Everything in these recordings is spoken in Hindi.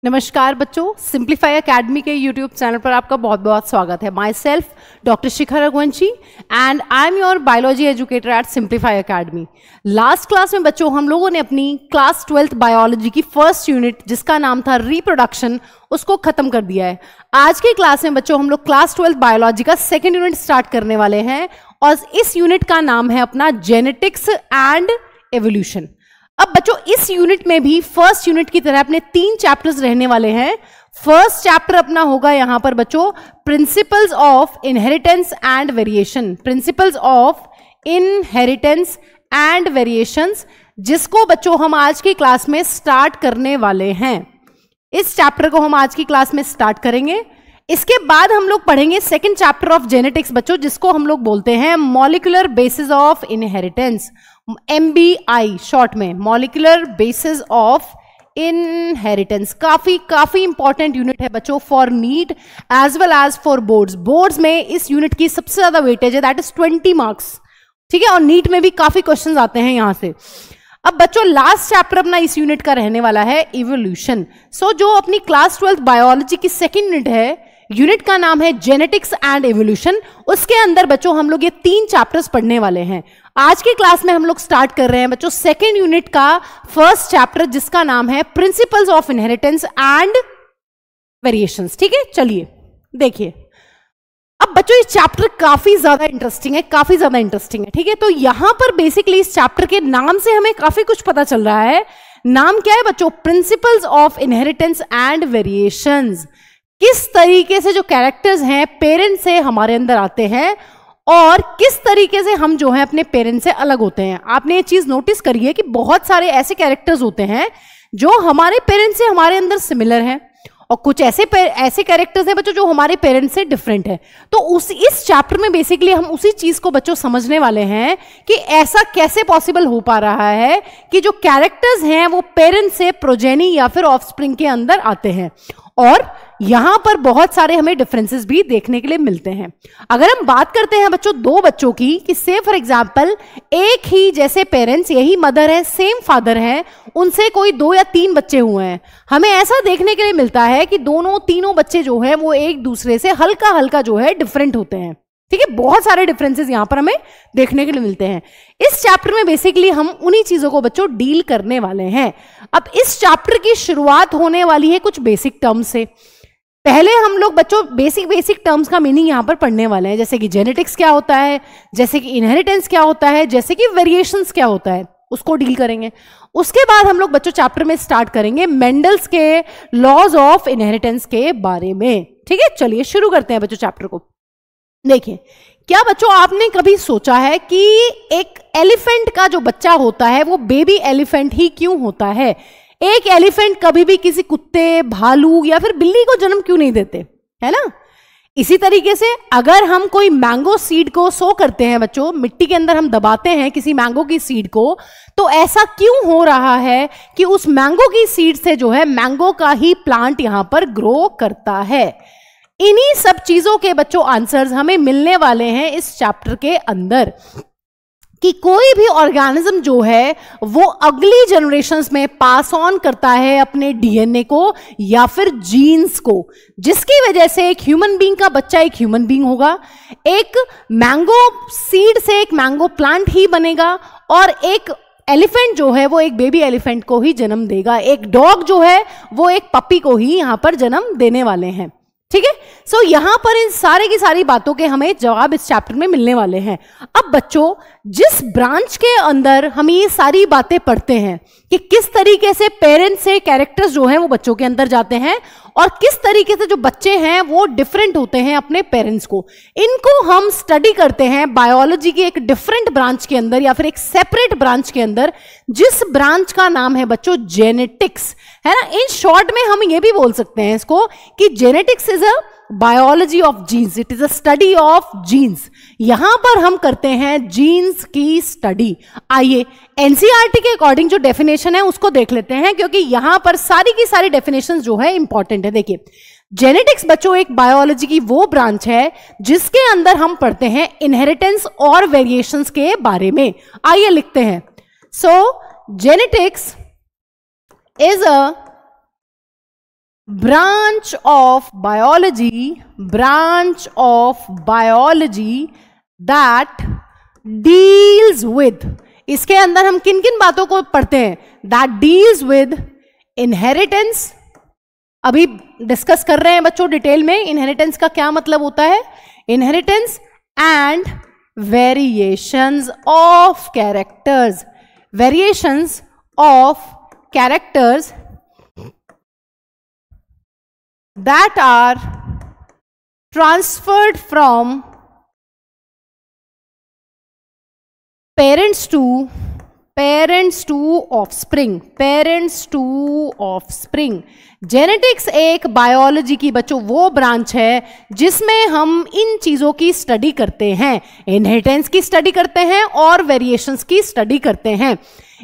नमस्कार बच्चों, सिंप्लीफाई एकेडमी के यूट्यूब चैनल पर आपका बहुत बहुत स्वागत है। My self doctor Shikha Raghuvanshi and I am your biology educator eight simplify academy. Last class में बच्चों हम लोगों ने अपनी क्लास 12th बायोलॉजी की फर्स्ट यूनिट जिसका नाम था रिप्रोडक्शन उसको खत्म कर दिया है। आज की क्लास में बच्चों हम लोग क्लास 12th बायोलॉजी का सेकेंड यूनिट स्टार्ट करने वाले हैं और इस यूनिट का नाम है अपना जेनेटिक्स एंड एवोल्यूशन। अब बच्चों इस यूनिट में भी फर्स्ट यूनिट की तरह अपने 3 चैप्टर्स रहने वाले हैं। फर्स्ट चैप्टर अपना होगा यहां पर बच्चों principles of inheritance and variation, principles of inheritance and variations, जिसको बच्चों हम आज की क्लास में स्टार्ट करने वाले हैं। इस चैप्टर को हम आज की क्लास में स्टार्ट करेंगे। इसके बाद हम लोग पढ़ेंगे सेकेंड चैप्टर ऑफ जेनेटिक्स बच्चों, जिसको हम लोग बोलते हैं molecular basis of inheritance, MBI short में, मॉलिक्यूलर बेसिस ऑफ इनहेरिटेंस। काफी इंपॉर्टेंट यूनिट है बच्चों for NEET as well as for boards. Boards में इस यूनिट की सबसे ज्यादा वेटेज है, दैट इज 20 मार्क्स, ठीक है, और नीट में भी काफी क्वेश्चंस आते हैं यहां से। अब बच्चों लास्ट चैप्टर अपना इस यूनिट का रहने वाला है इवोल्यूशन। सो जो अपनी क्लास 12th बायोलॉजी की सेकेंड यूनिट है, यूनिट का नाम है जेनेटिक्स एंड एवोल्यूशन। उसके अंदर बच्चों हम लोग ये 3 चैप्टर्स पढ़ने वाले हैं। आज की क्लास में हम लोग स्टार्ट कर रहे हैं बच्चों सेकेंड यूनिट का फर्स्ट चैप्टर जिसका नाम है principles of inheritance and variations. ठीक है, चलिए देखिए। अब बच्चों इस चैप्टर काफी ज्यादा इंटरेस्टिंग है, ठीक है। तो यहां पर बेसिकली इस चैप्टर के नाम से हमें काफी कुछ पता चल रहा है। नाम क्या है बच्चों? Principles of inheritance and variations. किस तरीके से जो कैरेक्टर्स हैं पेरेंट्स से हमारे अंदर आते हैं और किस तरीके से हम जो है अपने पेरेंट्स से अलग होते हैं। आपने ये चीज नोटिस करी है कि बहुत सारे ऐसे कैरेक्टर्स होते हैं जो हमारे पेरेंट्स से हमारे अंदर सिमिलर हैं और कुछ ऐसे कैरेक्टर्स हैं बच्चों जो हमारे पेरेंट्स से डिफरेंट है। तो इस चैप्टर में बेसिकली हम उसी चीज को बच्चों समझने वाले हैं कि ऐसा कैसे पॉसिबल हो पा रहा है कि जो कैरेक्टर्स हैं वो पेरेंट्स से प्रोजेनी या फिर ऑफस्प्रिंग के अंदर आते हैं। और यहां पर बहुत सारे हमें डिफरेंसेस भी देखने के लिए मिलते हैं। अगर हम बात करते हैं बच्चों 2 बच्चों की कि से फॉर एग्जांपल एक ही जैसे पेरेंट्स, यही मदर है, सेम फादर है, उनसे कोई 2 या 3 बच्चे हुए हैं, हमें ऐसा देखने के लिए मिलता है कि तीनों बच्चे जो है वो एक दूसरे से हल्का हल्का जो है डिफरेंट होते हैं। ठीक है, बहुत सारे डिफरेंसेस यहां पर हमें देखने के लिए मिलते हैं। इस चैप्टर में बेसिकली हम उन्हीं चीजों को बच्चों डील करने वाले हैं। अब इस चैप्टर की शुरुआत होने वाली है कुछ बेसिक टर्म्स से। पहले हम लोग बच्चों बेसिक टर्म्स का मीनिंग यहां पर पढ़ने वाले हैं, जैसे कि जेनेटिक्स क्या होता है, जैसे कि इनहेरिटेंस क्या होता है, जैसे कि वेरिएशंस क्या होता है, उसको डील करेंगे। उसके बाद हम लोग बच्चों चैप्टर में स्टार्ट करेंगे मेंडल्स के लॉज ऑफ इनहेरिटेंस के बारे में। ठीक है, चलिए शुरू करते हैं बच्चों चैप्टर को। देखिए, क्या बच्चों आपने कभी सोचा है कि एक एलिफेंट का जो बच्चा होता है वो बेबी एलिफेंट ही क्यों होता है? एक एलिफेंट कभी भी किसी कुत्ते, भालू या फिर बिल्ली को जन्म क्यों नहीं देते, है ना? इसी तरीके से अगर हम कोई मैंगो सीड को सो करते हैं बच्चों, मिट्टी के अंदर हम दबाते हैं किसी मैंगो की सीड को, तो ऐसा क्यों हो रहा है कि उस मैंगो की सीड से जो है मैंगो का ही प्लांट यहां पर ग्रो करता है? इन्हीं सब चीजों के बच्चों आंसर्स हमें मिलने वाले हैं इस चैप्टर के अंदर कि कोई भी ऑर्गेनिज्म जो है वो अगली जनरेशंस में पास ऑन करता है अपने डीएनए को या फिर जीन्स को, जिसकी वजह से एक ह्यूमन बीइंग का बच्चा एक ह्यूमन बीइंग होगा, एक मैंगो सीड से एक मैंगो प्लांट ही बनेगा और एक एलिफेंट जो है वो एक बेबी एलिफेंट को ही जन्म देगा, एक डॉग जो है वो एक पपी को ही यहां पर जन्म देने वाले हैं। ठीक है, सो यहां पर इन सारे की सारी बातों के हमें जवाब इस चैप्टर में मिलने वाले हैं। अब बच्चों जिस ब्रांच के अंदर हम ये सारी बातें पढ़ते हैं कि किस तरीके से पेरेंट्स से कैरेक्टर्स जो हैं वो बच्चों के अंदर जाते हैं और किस तरीके से जो बच्चे हैं वो डिफरेंट होते हैं अपने पेरेंट्स को, इनको हम स्टडी करते हैं बायोलॉजी की एक डिफरेंट ब्रांच के अंदर या फिर एक सेपरेट ब्रांच के अंदर, जिस ब्रांच का नाम है बच्चों जेनेटिक्स, है ना। इन शॉर्ट में हम ये भी बोल सकते हैं इसको कि genetics is a biology of genes, it is a study of genes. यहां पर हम करते हैं जीन्स की स्टडी। आइए एनसीईआरटी के अकॉर्डिंग जो डेफिनेशन है उसको देख लेते हैं, क्योंकि यहां पर सारी की सारी डेफिनेशन जो है इंपॉर्टेंट है। देखिए, जेनेटिक्स बच्चों एक बायोलॉजी की वो ब्रांच है जिसके अंदर हम पढ़ते हैं इनहेरिटेंस और वेरिएशंस के बारे में। आइए लिखते हैं, सो genetics is a branch of biology that deals with, इसके अंदर हम किन किन बातों को पढ़ते हैं? that deals with inheritance, अभी डिस्कस कर रहे हैं बच्चों डिटेल में इनहेरिटेंस का क्या मतलब होता है, inheritance and variations of characters, variations of characters that are transferred from parents to offspring. Genetics एक बायोलॉजी की बच्चों वो ब्रांच है जिसमें हम इन चीजों की स्टडी करते हैं, इनहेरिटेंस की स्टडी करते हैं और वेरिएशंस की स्टडी करते हैं.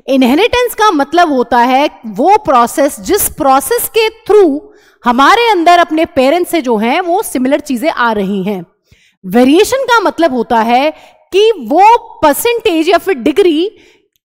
इनहेरिटेंस का मतलब होता है वो प्रोसेस जिस प्रोसेस के थ्रू हमारे अंदर अपने पेरेंट्स से जो हैं वो सिमिलर चीजें आ रही हैं. वेरिएशन का मतलब होता है कि वो परसेंटेज या फिर डिग्री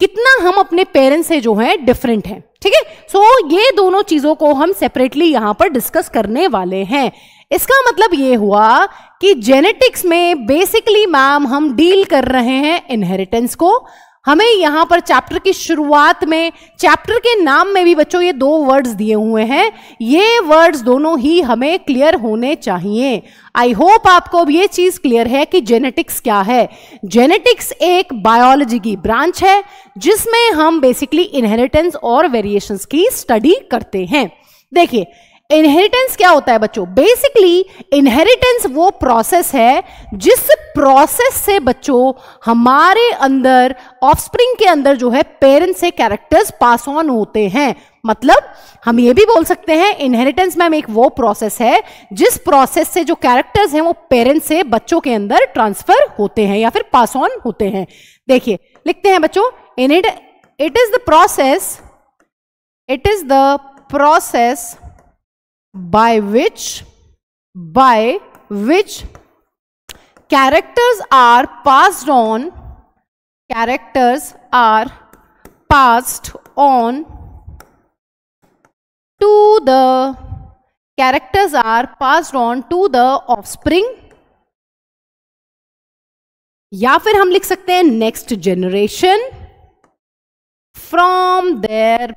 कितना हम अपने पेरेंट्स से जो हैं डिफरेंट हैं. ठीक है, सो ये दोनों चीजों को हम सेपरेटली यहां पर डिस्कस करने वाले हैं. इसका मतलब ये हुआ कि जेनेटिक्स में बेसिकली मैम हम डील कर रहे हैं इनहेरिटेंस को. हमें यहां पर चैप्टर की शुरुआत में, चैप्टर के नाम में भी बच्चों ये दो वर्ड्स दिए हुए हैं, ये वर्ड्स दोनों ही हमें क्लियर होने चाहिए. आई होप आपको अब ये चीज क्लियर है कि जेनेटिक्स क्या है. जेनेटिक्स एक बायोलॉजी की ब्रांच है जिसमें हम बेसिकली इनहेरिटेंस और वेरिएशंस की स्टडी करते हैं. देखिए इनहेरिटेंस क्या होता है बच्चों, बेसिकली इनहेरिटेंस वो प्रोसेस है जिस प्रोसेस से बच्चों हमारे अंदर ऑफस्प्रिंग के अंदर जो है पेरेंट्स से कैरेक्टर्स पास ऑन होते हैं. मतलब हम ये भी बोल सकते हैं इनहेरिटेंस मैम एक वो प्रोसेस है जिस प्रोसेस से जो कैरेक्टर्स हैं वो पेरेंट्स से बच्चों के अंदर ट्रांसफर होते हैं या फिर पास ऑन होते हैं. देखिए लिखते हैं बच्चों, it is the process by which characters are passed on to the offspring, या फिर हम लिख सकते हैं next generation from their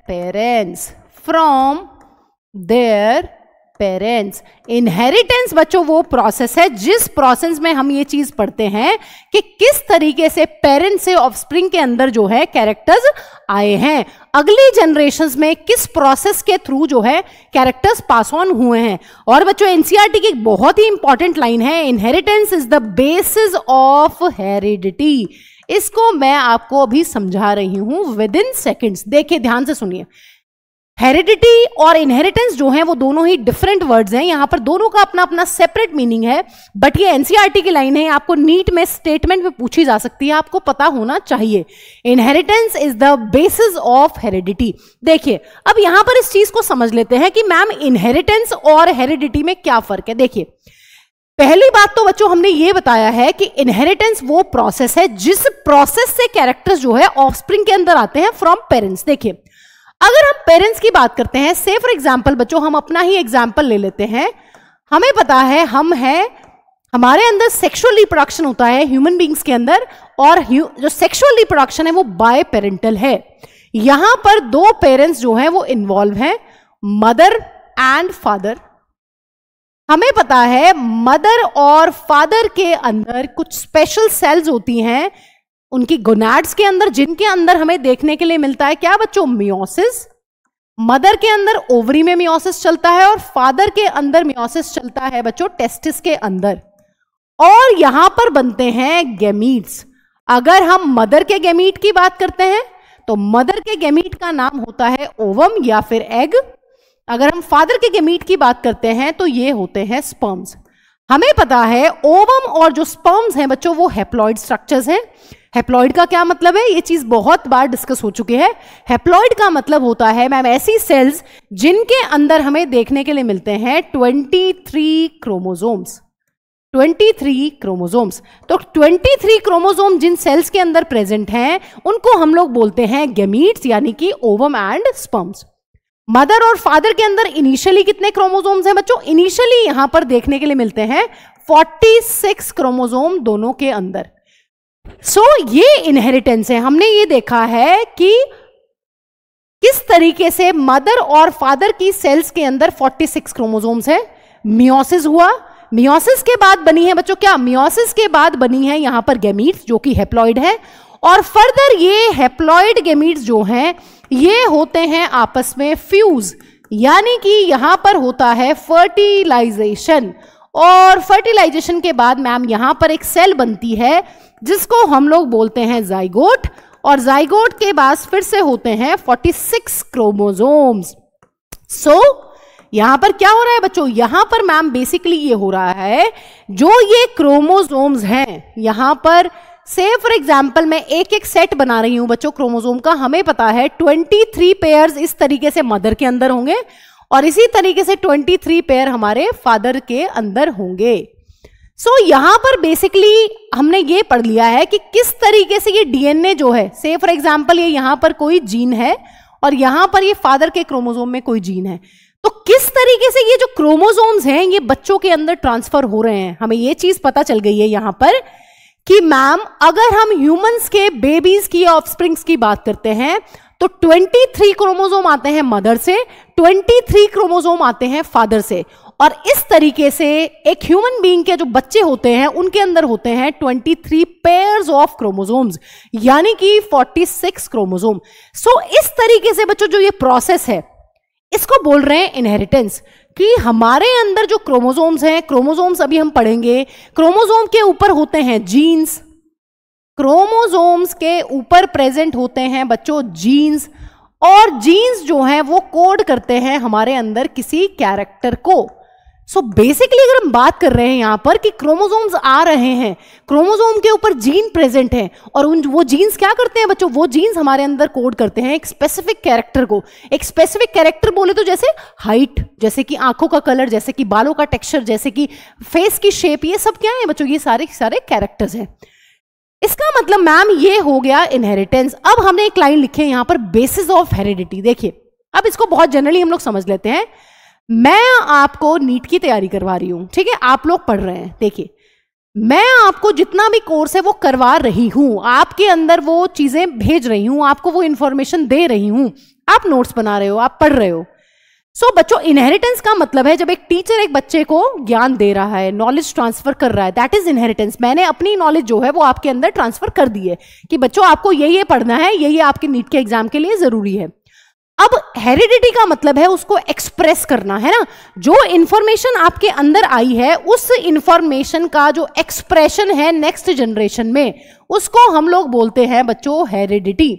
parents. Inheritance बच्चों वो प्रोसेस है जिस प्रोसेस में हम ये चीज पढ़ते हैं कि किस तरीके से पेरेंट्स से ऑफस्प्रिंग के अंदर जो है कैरेक्टर्स आए हैं, अगली जनरेशंस में किस प्रोसेस के थ्रू जो है कैरेक्टर्स पास ऑन हुए हैं. और बच्चों एनसीईआरटी की एक बहुत ही इंपॉर्टेंट लाइन है, inheritance is the basis of heredity. इसको मैं आपको अभी समझा रही हूं विद इन सेकेंड्स. देखिए ध्यान से सुनिए, हेरिडिटी और इनहेरिटेंस जो है वो दोनों ही डिफरेंट वर्ड्स हैं. यहां पर दोनों का अपना अपना सेपरेट मीनिंग है, बट ये एनसीईआरटी की लाइन है, आपको नीट में स्टेटमेंट में पूछी जा सकती है, आपको पता होना चाहिए. Inheritance is the basis of heredity. देखिए अब यहां पर इस चीज को समझ लेते हैं कि मैम इनहेरिटेंस और हेरिडिटी में क्या फर्क है. देखिए पहली बात तो बच्चों हमने ये बताया है कि इनहेरिटेंस वो प्रोसेस है जिस प्रोसेस से कैरेक्टर्स जो है ऑफस्प्रिंग के अंदर आते हैं फ्रॉम पेरेंट्स. देखिए अगर हम पेरेंट्स की बात करते हैं, से फॉर एग्जाम्पल बच्चों हम अपना ही एग्जाम्पल ले लेते हैं. हमें पता है हमारे अंदर सेक्सुअल रिप्रोडक्शन होता है ह्यूमन बींग्स के अंदर, और जो सेक्सुअल रिप्रोडक्शन है वो बाय पेरेंटल है. यहां पर दो पेरेंट्स जो हैं वो इन्वॉल्व हैं, मदर एंड फादर. हमें पता है मदर और फादर के अंदर कुछ स्पेशल सेल्स होती हैं उनकी गोनाड्स के अंदर, जिनके अंदर हमें देखने के लिए मिलता है क्या बच्चों, मियोसिस. मदर के अंदर ओवरी में मियोसिस चलता है और फादर के अंदर मियोसिस चलता है बच्चों टेस्टिस के अंदर, और यहां पर बनते हैं गैमीट्स. अगर हम मदर के गैमीट की बात करते हैं तो मदर के गैमीट का नाम होता है ओवम या फिर एग. अगर हम फादर के गैमीट की बात करते हैं तो ये होते हैं स्पर्म्स. हमें पता है ओवम और जो स्पर्म्स हैं बच्चों वो हैप्लॉइड स्ट्रक्चर्स हैं. हैप्लॉइड का क्या मतलब है, ये चीज बहुत बार डिस्कस हो चुकी है. हैप्लॉइड का मतलब होता है मैम ऐसी सेल्स जिनके अंदर हमें देखने के लिए मिलते हैं 23 क्रोमोसोम्स. 23 क्रोमोसोम्स. तो 23 क्रोमोसोम जिन सेल्स के अंदर प्रेजेंट हैं उनको हम लोग बोलते हैं गैमीट्स, यानी कि ओवम एंड स्पर्म्स. मदर और फादर के अंदर इनिशियली कितने क्रोमोसोम्स हैं बच्चों? इनिशियली यहां पर देखने के लिए मिलते हैं 46 क्रोमोसोम दोनों के अंदर। सो ये इनहेरिटेंस है। हमने ये देखा है कि किस तरीके से मदर और फादर की सेल्स के अंदर 46 क्रोमोसोम्स है। मियोसिस हुआ, मियोसिस के बाद बनी है बच्चों क्या? मियोसिस के बाद बनी है यहां पर गैमीट्स जो कि हैप्लॉइड है, और फर्दर ये हैप्लॉइड गैमीट्स जो हैं ये होते हैं आपस में फ्यूज, यानी कि यहां पर होता है फर्टिलाइजेशन, और फर्टिलाइजेशन के बाद मैम यहां पर एक सेल बनती है जिसको हम लोग बोलते हैं जाइगोट, और जाइगोट के बाद फिर से होते हैं 46 क्रोमोसोम्स। सो यहां पर क्या हो रहा है बच्चों? यहां पर मैम बेसिकली ये हो रहा है जो ये क्रोमोसोम्स हैं यहां पर, से फॉर एग्जाम्पल मैं एक एक सेट बना रही हूं बच्चों क्रोमोसोम का। हमें पता है 23 पेयर्स इस तरीके से मदर के अंदर होंगे और इसी तरीके से 23 पेयर हमारे फादर के अंदर होंगे। सो यहां पर बेसिकली हमने ये पढ़ लिया है कि किस तरीके से ये डीएनए जो है, से फॉर एग्जाम्पल ये यहां पर कोई जीन है और यहां पर ये फादर के क्रोमोसोम में कोई जीन है, तो किस तरीके से ये जो क्रोमोसोम्स हैं ये बच्चों के अंदर ट्रांसफर हो रहे हैं। हमें ये चीज पता चल गई है यहां पर कि मैम अगर हम ह्यूमंस के बेबीज की ऑफस्प्रिंग्स की बात करते हैं तो 23 क्रोमोसोम आते हैं मदर से, 23 क्रोमोसोम आते हैं फादर से, और इस तरीके से एक ह्यूमन बीइंग के जो बच्चे होते हैं उनके अंदर होते हैं 23 पेयर्स ऑफ क्रोमोसोम्स, यानी कि 46 क्रोमोसोम। सो इस तरीके से बच्चों जो ये प्रोसेस है इसको बोल रहे हैं इनहेरिटेंस, कि हमारे अंदर जो क्रोमोसोम्स हैं, क्रोमोसोम्स अभी हम पढ़ेंगे, क्रोमोसोम के ऊपर होते हैं जीन्स, क्रोमोसोम्स के ऊपर प्रेजेंट होते हैं बच्चों जीन्स, और जीन्स जो हैं वो कोड करते हैं हमारे अंदर किसी कैरेक्टर को। सो बेसिकली अगर हम बात कर रहे हैं यहां पर कि क्रोमोसोम्स आ रहे हैं, क्रोमोसोम के ऊपर जीन प्रेजेंट है, और वो जीन्स क्या करते हैं बच्चों? वो जीन्स हमारे अंदर कोड करते हैं एक स्पेसिफिक कैरेक्टर को। एक स्पेसिफिक कैरेक्टर बोले तो जैसे हाइट, जैसे कि आंखों का कलर, जैसे कि बालों का टेक्सचर, जैसे कि फेस की शेप, ये सब क्या है बच्चों? ये सारे सारे कैरेक्टर्स हैं। इसका मतलब मैम ये हो गया इनहेरिटेंस। अब हमने एक लाइन लिखी है यहां पर, बेसिस ऑफ हेरिडिटी। देखिए अब इसको बहुत जनरली हम लोग समझ लेते हैं। मैं आपको नीट की तैयारी करवा रही हूं, ठीक है, आप लोग पढ़ रहे हैं। देखिए मैं आपको जितना भी कोर्स है वो करवा रही हूं, आपके अंदर वो चीजें भेज रही हूं, आपको वो इंफॉर्मेशन दे रही हूं, आप नोट्स बना रहे हो, आप पढ़ रहे हो। सो बच्चों इनहेरिटेंस का मतलब है जब एक टीचर एक बच्चे को ज्ञान दे रहा है, नॉलेज ट्रांसफर कर रहा है, दैट इज इनहेरिटेंस। मैंने अपनी नॉलेज जो है वो आपके अंदर ट्रांसफर कर दी है कि बच्चों आपको ये पढ़ना है, ये आपके नीट के एग्जाम के लिए जरूरी है। अब हेरिडिटी का मतलब है उसको एक्सप्रेस करना, है ना? जो इंफॉर्मेशन आपके अंदर आई है उस इंफॉर्मेशन का जो एक्सप्रेशन है नेक्स्ट जनरेशन में, उसको हम लोग बोलते हैं बच्चों हेरिडिटी।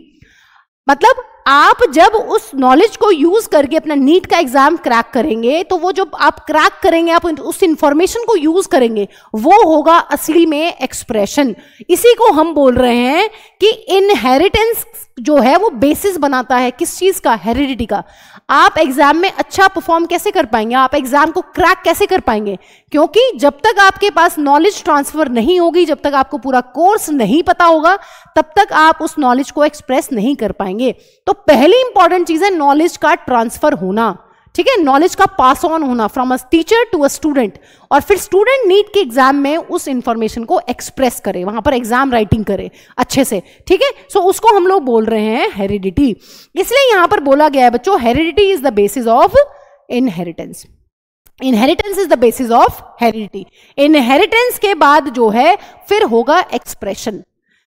मतलब आप जब उस नॉलेज को यूज करके अपना नीट का एग्जाम क्रैक करेंगे तो वो जब आप क्रैक करेंगे, आप उस इंफॉर्मेशन को यूज करेंगे, वो होगा असली में एक्सप्रेशन। इसी को हम बोल रहे हैं कि इनहेरिटेंस जो है वो बेसिस बनाता है किस चीज का? हेरिडिटी का। आप एग्जाम में अच्छा परफॉर्म कैसे कर पाएंगे, आप एग्जाम को क्रैक कैसे कर पाएंगे? क्योंकि जब तक आपके पास नॉलेज ट्रांसफर नहीं होगी, जब तक आपको पूरा कोर्स नहीं पता होगा, तब तक आप उस नॉलेज को एक्सप्रेस नहीं कर पाएंगे। तो पहली इंपॉर्टेंट चीज है नॉलेज का ट्रांसफर होना, ठीक है, नॉलेज का पास ऑन होना from a teacher to a student, और फिर स्टूडेंट नीट के एग्जाम में उस इंफॉर्मेशन को एक्सप्रेस करे, वहां पर एग्जाम राइटिंग करे अच्छे से, ठीक है। सो उसको हम लोग बोल रहे हैं हेरिडिटी। इसलिए यहां पर बोला गया है बच्चों heredity is the basis of inheritance. Inheritance is the basis of heredity. Inheritance के बाद जो है फिर होगा एक्सप्रेशन।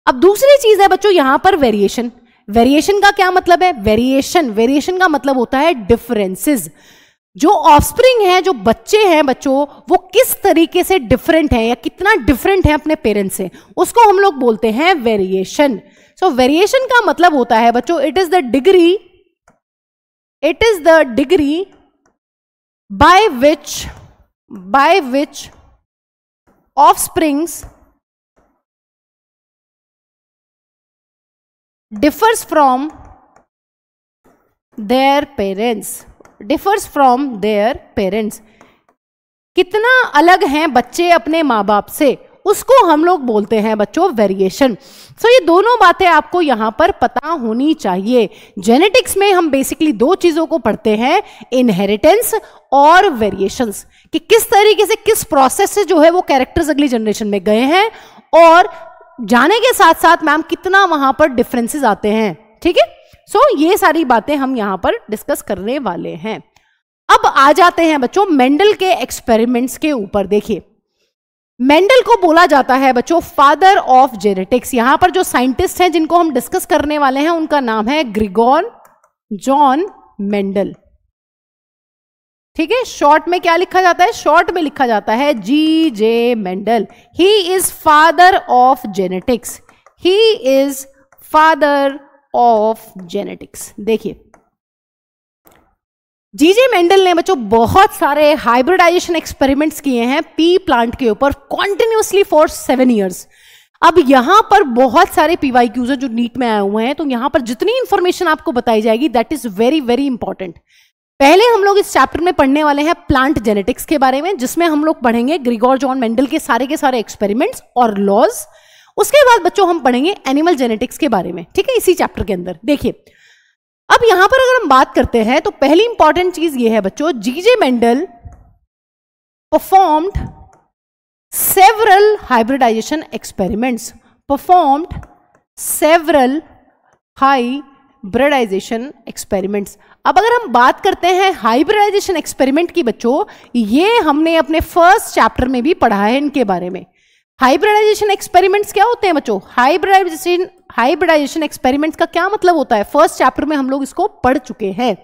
अब दूसरी चीज है बच्चों यहां पर वेरिएशन। वेरिएशन का क्या मतलब है? वेरिएशन का मतलब होता है डिफरेंसेस। जो ऑफस्प्रिंग है, जो बच्चे हैं बच्चों, वो किस तरीके से डिफरेंट है या कितना डिफरेंट है अपने पेरेंट्स से, उसको हम लोग बोलते हैं वेरिएशन। सो वेरिएशन का मतलब होता है बच्चों it is the degree by which offsprings differs from their parents। कितना अलग हैं बच्चे अपने माँ बाप से, उसको हम लोग बोलते हैं बच्चों वेरिएशन। सो ये दोनों बातें आपको यहां पर पता होनी चाहिए। जेनेटिक्स में हम बेसिकली दो चीजों को पढ़ते हैं, इनहेरिटेंस और वेरिएशंस, कि किस तरीके से किस प्रोसेस से जो है वो कैरेक्टर्स अगली जनरेशन में गए हैं, और जाने के साथ साथ मैम कितना वहां पर डिफरेंसेस आते हैं। ठीक है, सो ये सारी बातें हम यहां पर डिस्कस करने वाले हैं। अब आ जाते हैं बच्चों मेंडल के एक्सपेरिमेंट्स के ऊपर। देखिए, मेंडल को बोला जाता है बच्चों फादर ऑफ जेनेटिक्स। यहां पर जो साइंटिस्ट हैं जिनको हम डिस्कस करने वाले हैं उनका नाम है ग्रिगोर जॉन मेंडल। ठीक है, शॉर्ट में क्या लिखा जाता है? शॉर्ट में लिखा जाता है G.J. Mendel. He is father of genetics. He is father of genetics. देखिए, G.J. मेंडल ने बच्चों बहुत सारे हाइब्रिडाइजेशन एक्सपेरिमेंट्स किए हैं पी प्लांट के ऊपर कॉन्टिन्यूसली फॉर 7 ईयर्स। अब यहां पर बहुत सारे PYQs हैं जो नीट में आए हुए हैं, तो यहां पर जितनी इंफॉर्मेशन आपको बताई जाएगी that is very very important. पहले हम लोग इस चैप्टर में पढ़ने वाले हैं प्लांट जेनेटिक्स के बारे में, जिसमें हम लोग पढ़ेंगे ग्रिगोर जॉन मेंडल के सारे एक्सपेरिमेंट्स और लॉज। उसके बाद बच्चों हम पढ़ेंगे एनिमल जेनेटिक्स के बारे में। ठीक है, इसी चैप्टर के अंदर। देखिए, अब यहां पर अगर हम बात करते हैं तो पहली इंपॉर्टेंट चीज ये है बच्चों, G.J. Mendel performed several hybridization experiments. Performed several hybridization experiments. अब अगर हम बात करते हैं हाइब्रिडाइजेशन एक्सपेरिमेंट की बच्चों, ये हमने अपने फर्स्ट चैप्टर में भी पढ़ा है इनके बारे में। हाइब्रिडाइजेशन एक्सपेरिमेंट्स क्या होते हैं बच्चों? हाइब्रिडाइजेशन एक्सपेरिमेंट्स का क्या मतलब होता है? फर्स्ट चैप्टर में हम लोग इसको पढ़ चुके हैं।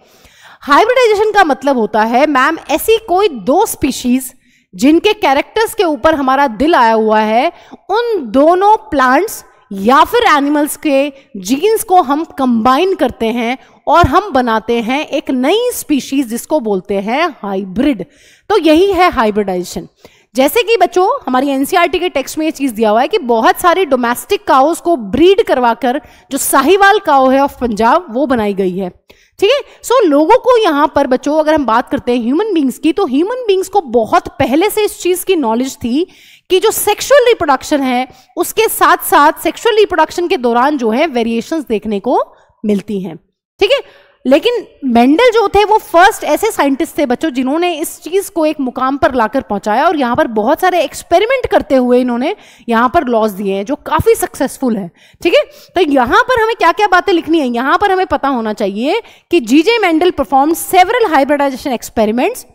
हाइब्रिडाइजेशन का मतलब होता है मैम ऐसी कोई दो स्पीशीज जिनके कैरेक्टर्स के ऊपर हमारा दिल आया हुआ है, उन दोनों प्लांट्स या फिर एनिमल्स के जीन्स को हम कंबाइन करते हैं और हम बनाते हैं एक नई स्पीशीज जिसको बोलते हैं हाइब्रिड। तो यही है हाइब्रिडाइजेशन। जैसे कि बच्चों हमारी एनसीईआरटी के टेक्स्ट में ये चीज दिया हुआ है कि बहुत सारी डोमेस्टिक काउस को ब्रीड करवाकर जो साहिवाल काउ है ऑफ पंजाब वो बनाई गई है। ठीक है, सो लोगों को यहां पर बच्चों अगर हम बात करते हैं ह्यूमन बींग्स की, तो ह्यूमन बींग्स को बहुत पहले से इस चीज की नॉलेज थी कि जो सेक्सुअल रिप्रोडक्शन है उसके साथ साथ सेक्सुअल रिप्रोडक्शन के दौरान जो है वेरिएशंस देखने को मिलती हैं। ठीक है, लेकिन मेंडल जो थे वो फर्स्ट ऐसे साइंटिस्ट थे बच्चों जिन्होंने इस चीज को एक मुकाम पर लाकर पहुंचाया, और यहां पर बहुत सारे एक्सपेरिमेंट करते हुए इन्होंने यहां पर लॉज दिए हैं जो काफी सक्सेसफुल है। ठीक है, तो यहां पर हमें क्या क्या बातें लिखनी है, यहां पर हमें पता होना चाहिए कि G.J. Mendel perform several hybridization experiments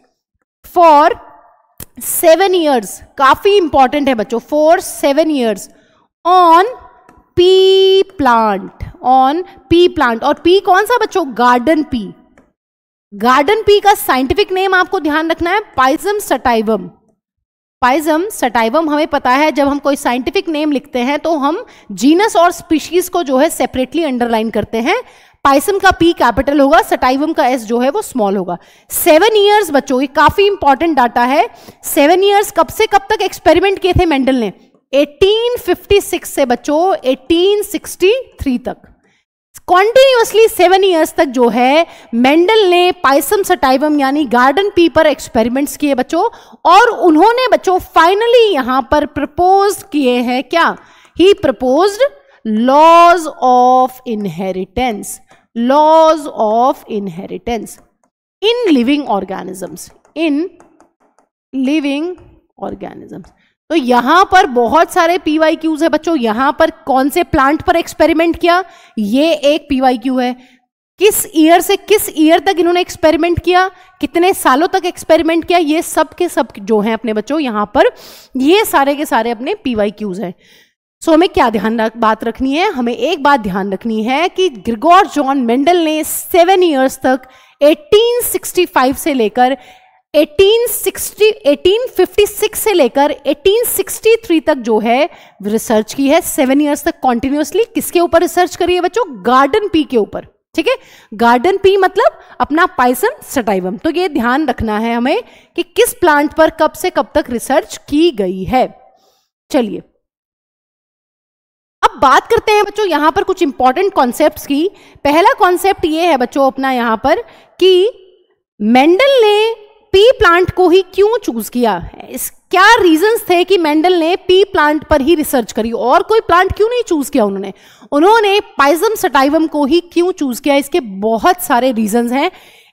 for 7 years. काफी इंपॉर्टेंट है बच्चों, for 7 years on pea plant. On pea plant, और पी कौन सा बच्चों? Garden pea. गार्डन पी का साइंटिफिक नेम आपको ध्यान रखना है पाइजम सटाइवम। पाइजम सटाइवम हमें पता है जब हम कोई साइंटिफिक नेम लिखते हैं तो हम जीनस और स्पीशीज को जो है सेपरेटली अंडरलाइन करते हैं। पाइसम का पी कैपिटल होगा, सटाइवम का एस जो है वो स्मॉल होगा। 7 ईयर्स बच्चों, ये काफी इंपॉर्टेंट डाटा है। 7 ईयर्स कब से कब तक एक्सपेरिमेंट किए थे मेंडल ने? 1856 से बच्चों 1863 तक, कॉन्टिन्यूअसली 7 ईयर्स तक जो है मेंडल ने पाइसम सटाइवम यानी गार्डन पी पर एक्सपेरिमेंट्स किए बच्चों, और उन्होंने बच्चों फाइनली यहां पर प्रपोज किए हैं क्या? He proposed laws of inheritance. Laws of inheritance in living organisms. In living organisms. तो यहां पर बहुत सारे PYQs है बच्चों। यहां पर कौन से प्लांट पर एक्सपेरिमेंट किया, ये एक PYQ है। किस ईयर से किस ईयर तक इन्होंने एक्सपेरिमेंट किया, कितने सालों तक एक्सपेरिमेंट किया, ये सब के सब जो हैं अपने बच्चों यहां पर ये सारे के सारे अपने PYQs हैं। सो हमें क्या बात रखनी है? हमें एक बात ध्यान रखनी है कि ग्रिगोर जॉन मेंडल ने 7 ईयर्स तक 1865 से लेकर 1856 से लेकर 1863 तक जो है रिसर्च की है। 7 ईयर्स तक कॉन्टिन्यूअसली किसके ऊपर रिसर्च करी है बच्चों? गार्डन पी के ऊपर। ठीक है, गार्डन पी मतलब अपना पाइसन सटाइवम। तो ये ध्यान रखना है हमें कि किस प्लांट पर कब से कब तक रिसर्च की गई है। चलिए अब बात करते हैं बच्चों यहां पर कुछ इंपॉर्टेंट कॉन्सेप्ट्स की। पहला कॉन्सेप्ट ये है बच्चों अपना यहां पर कि मेंडल ने पी प्लांट को ही क्यों चूज किया? क्या रीजंस थे कि मेंडल ने पी प्लांट पर ही रिसर्च करी, और कोई प्लांट क्यों नहीं चूज किया उन्होंने पाइजम सटाइवम को ही क्यों चूज किया? इसके बहुत सारे रीजंस हैं।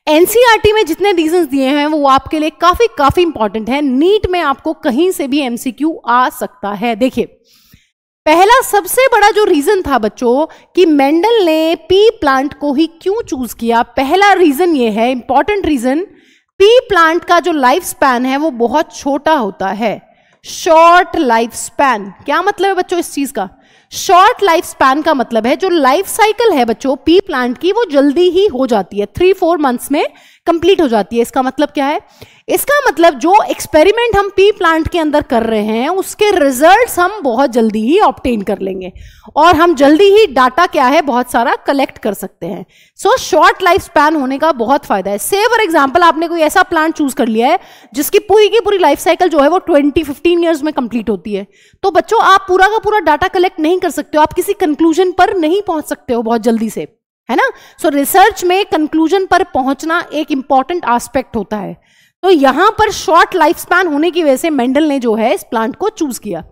एनसीईआरटी में जितने रीजंस दिए हैं वो आपके लिए काफी इंपॉर्टेंट है। नीट में आपको कहीं से भी एमसीक्यू आ सकता है। देखिए, पहला सबसे बड़ा जो रीजन था बच्चों कि मेंडल ने पी प्लांट को ही क्यों चूज किया, पहला रीजन ये है, इंपॉर्टेंट रीजन, पी प्लांट का जो लाइफ स्पैन है वो बहुत छोटा होता है, शॉर्ट लाइफ स्पैन। क्या मतलब है बच्चों इस चीज का? शॉर्ट लाइफ स्पैन का मतलब है जो लाइफ साइकिल है बच्चों पी प्लांट की वो जल्दी ही हो जाती है, 3-4 मंथ्स में कंप्लीट हो जाती है। इसका मतलब क्या है? इसका मतलब जो एक्सपेरिमेंट हम पी प्लांट के अंदर कर रहे हैं उसके रिजल्ट्स हम बहुत जल्दी ही ऑब्टेन कर लेंगे और हम जल्दी ही डाटा क्या है बहुत सारा कलेक्ट कर सकते हैं। सो शॉर्ट लाइफ स्पैन होने का बहुत फायदा है। से फॉर एग्जांपल आपने कोई ऐसा प्लांट चूज कर लिया है जिसकी पूरी की पूरी लाइफ साइकिल जो है वो 20-15 ईयर्स में कंप्लीट होती है, तो बच्चों आप पूरा का पूरा डाटा कलेक्ट नहीं कर सकते हो, आप किसी कंक्लूजन पर नहीं पहुंच सकते हो बहुत जल्दी से, है ना। सो रिसर्च में कंक्लूजन पर पहुंचना एक इंपॉर्टेंट एस्पेक्ट होता है। तो यहां पर शॉर्ट लाइफ स्पैन होने की वजह से मेंडल ने जो है इस प्लांट को चूज किया।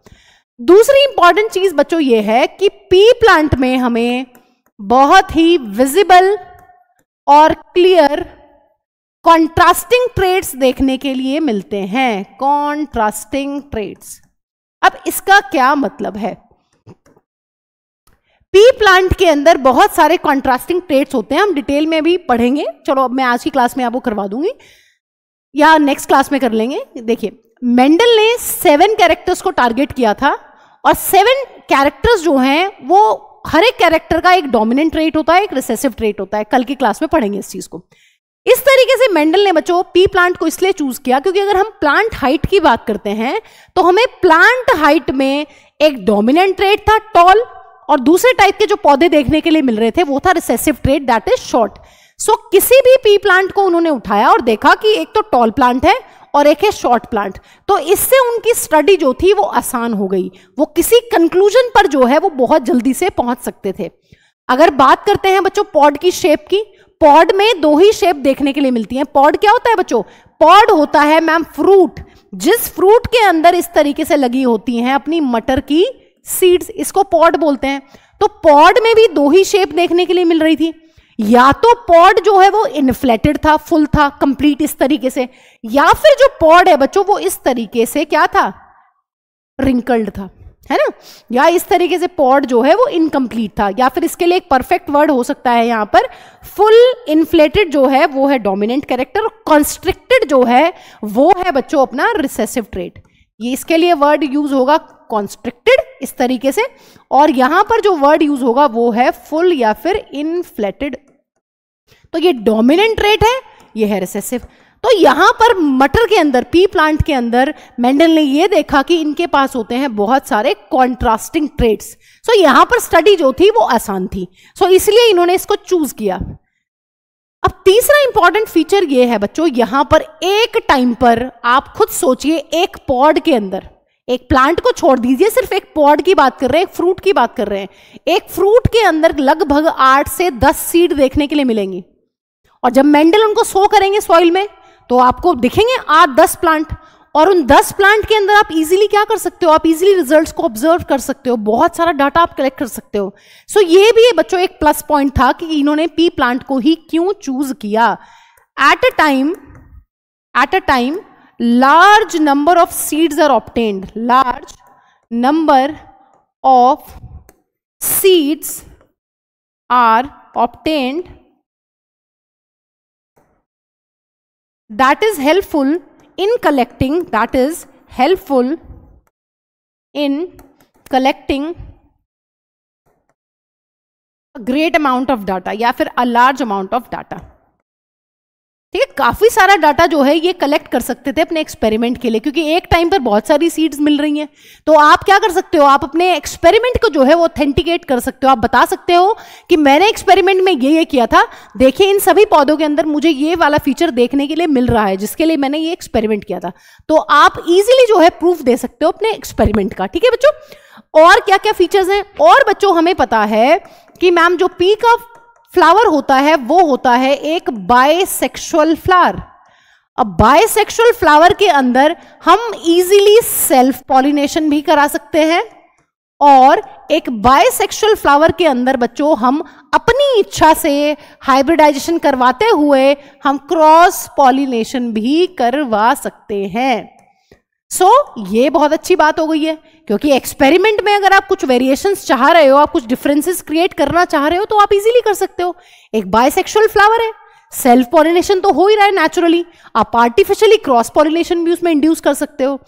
दूसरी इंपॉर्टेंट चीज बच्चों ये है कि पी प्लांट में हमें बहुत ही विजिबल और क्लियर कॉन्ट्रास्टिंग ट्रेट्स देखने के लिए मिलते हैं। कॉन्ट्रास्टिंग ट्रेट्स, अब इसका क्या मतलब है? पी प्लांट के अंदर बहुत सारे कॉन्ट्रास्टिंग ट्रेट्स होते हैं, हम डिटेल में भी पढ़ेंगे। चलो अब मैं आज की क्लास में आपको करवा दूंगी या नेक्स्ट क्लास में कर लेंगे। देखिए, मेंडल ने 7 कैरेक्टर्स को टारगेट किया था और 7 कैरेक्टर्स जो हैं वो हर एक कैरेक्टर का एक डोमिनेंट ट्रेट होता है, एक रिसेसिव ट्रेट होता है। कल की क्लास में पढ़ेंगे इस चीज को। इस तरीके से मेंडल ने बच्चों पी प्लांट को इसलिए चूज किया क्योंकि अगर हम प्लांट हाइट की बात करते हैं तो हमें प्लांट हाइट में एक डोमिनेंट ट्रेट था टॉल, और दूसरे टाइप के जो पौधे देखने के लिए मिल रहे थे वो था recessive trait that is short. So किसी भी पी प्लांट को उन्होंने उठाया और देखा कि एक तो टॉल प्लांट है और एक है शॉर्ट प्लांट, तो इससे उनकी स्टडी जो थी वो आसान हो गई, वो किसी कंक्लूजन पर जो है वो बहुत जल्दी से पहुंच सकते थे। अगर बात करते हैं बच्चों पॉड की शेप की, पॉड में 2 ही शेप देखने के लिए मिलती हैं। पॉड क्या होता है बच्चों? पॉड होता है मैम फ्रूट, जिस फ्रूट के अंदर इस तरीके से लगी होती हैं अपनी मटर की सीड्स, इसको पॉड बोलते हैं। तो पॉड में भी 2 ही शेप देखने के लिए मिल रही थी, या तो पॉड जो है वो इन्फ्लेटेड था, फुल था, कंप्लीट इस तरीके से, या फिर जो पॉड है बच्चों वो इस तरीके से क्या था, रिंकल्ड था, है ना, या इस तरीके से पॉड जो है वो इनकम्प्लीट था, या फिर इसके लिए एक परफेक्ट वर्ड हो सकता है यहां पर फुल इन्फ्लेटेड जो है वो है डोमिनेंट कैरेक्टर, कॉन्स्ट्रिक्टेड जो है वो है बच्चों अपना रिसेसिव ट्रेट। ये इसके लिए वर्ड यूज होगा कॉन्स्ट्रिक्टेड इस तरीके से, और यहां पर जो वर्ड यूज होगा वो है फुल या फिर इनफ्लेटेड। तो ये डोमिनेंट ट्रेट है, ये है रिसेसिव। तो यहां पर मटर के अंदर, पी प्लांट के अंदर मेंडल ने ये देखा कि इनके पास होते हैं बहुत सारे कॉन्ट्रास्टिंग ट्रेट्स। सो यहां पर स्टडी जो थी वो आसान थी, सो इसलिए इन्होंने इसको चूज किया। अब तीसरा इंपॉर्टेंट फीचर ये है बच्चों, यहां पर एक टाइम पर आप खुद सोचिए, एक पॉड के अंदर, एक प्लांट को छोड़ दीजिए, सिर्फ एक पॉड की बात कर रहे हैं, एक फ्रूट की बात कर रहे हैं, एक फ्रूट के अंदर लगभग 8 से 10 सीड देखने के लिए मिलेंगी, और जब मेंडल उनको सो करेंगे सॉइल में तो आपको दिखेंगे 8-10 प्लांट, और उन 10 प्लांट के अंदर आप इजीली क्या कर सकते हो, आप इजीली रिजल्ट्स को ऑब्जर्व कर सकते हो, बहुत सारा डाटा आप कलेक्ट कर सकते हो। सो ये भी बच्चों एक प्लस पॉइंट था कि इन्होंने पी प्लांट को ही क्यों चूज किया। At a time large number of seeds are obtained, large number of seeds are obtained that is helpful in collecting a great amount of data या फिर a large amount of data। ठीक है, काफी सारा डाटा जो है ये कलेक्ट कर सकते थे अपने एक्सपेरिमेंट के लिए, क्योंकि एक टाइम पर बहुत सारी सीड्स मिल रही हैं। तो आप क्या कर सकते हो, आप अपने एक्सपेरिमेंट को जो है वो ऑथेंटिकेट कर सकते हो। आप बता सकते हो कि मैंने एक्सपेरिमेंट में ये किया था, देखिए इन सभी पौधों के अंदर मुझे ये वाला फीचर देखने के लिए मिल रहा है जिसके लिए मैंने ये एक्सपेरिमेंट किया था। तो आप इजीली जो है प्रूफ दे सकते हो अपने एक्सपेरिमेंट का। ठीक है बच्चों, और क्या क्या फीचर्स हैं, और बच्चों हमें पता है कि मैम जो पी का फ्लावर होता है वो होता है एक बायसेक्सुअल फ्लावर। अब बायसेक्सुअल फ्लावर के अंदर हम इजीली सेल्फ पॉलिनेशन भी करा सकते हैं, और एक बायसेक्सुअल फ्लावर के अंदर बच्चों हम अपनी इच्छा से हाइब्रिडाइजेशन करवाते हुए हम क्रॉस पॉलिनेशन भी करवा सकते हैं। ये बहुत अच्छी बात हो गई है, क्योंकि एक्सपेरिमेंट में अगर आप कुछ वेरिएशंस चाह रहे हो, आप कुछ डिफरेंसेस क्रिएट करना चाह रहे हो, तो आप इजीली कर सकते हो। एक बायसेक्सुअल फ्लावर है, सेल्फ पॉलिनेशन तो हो ही रहा है नेचुरली, आप आर्टिफिशियली क्रॉस पॉलिनेशन भी उसमें इंड्यूस कर सकते हो।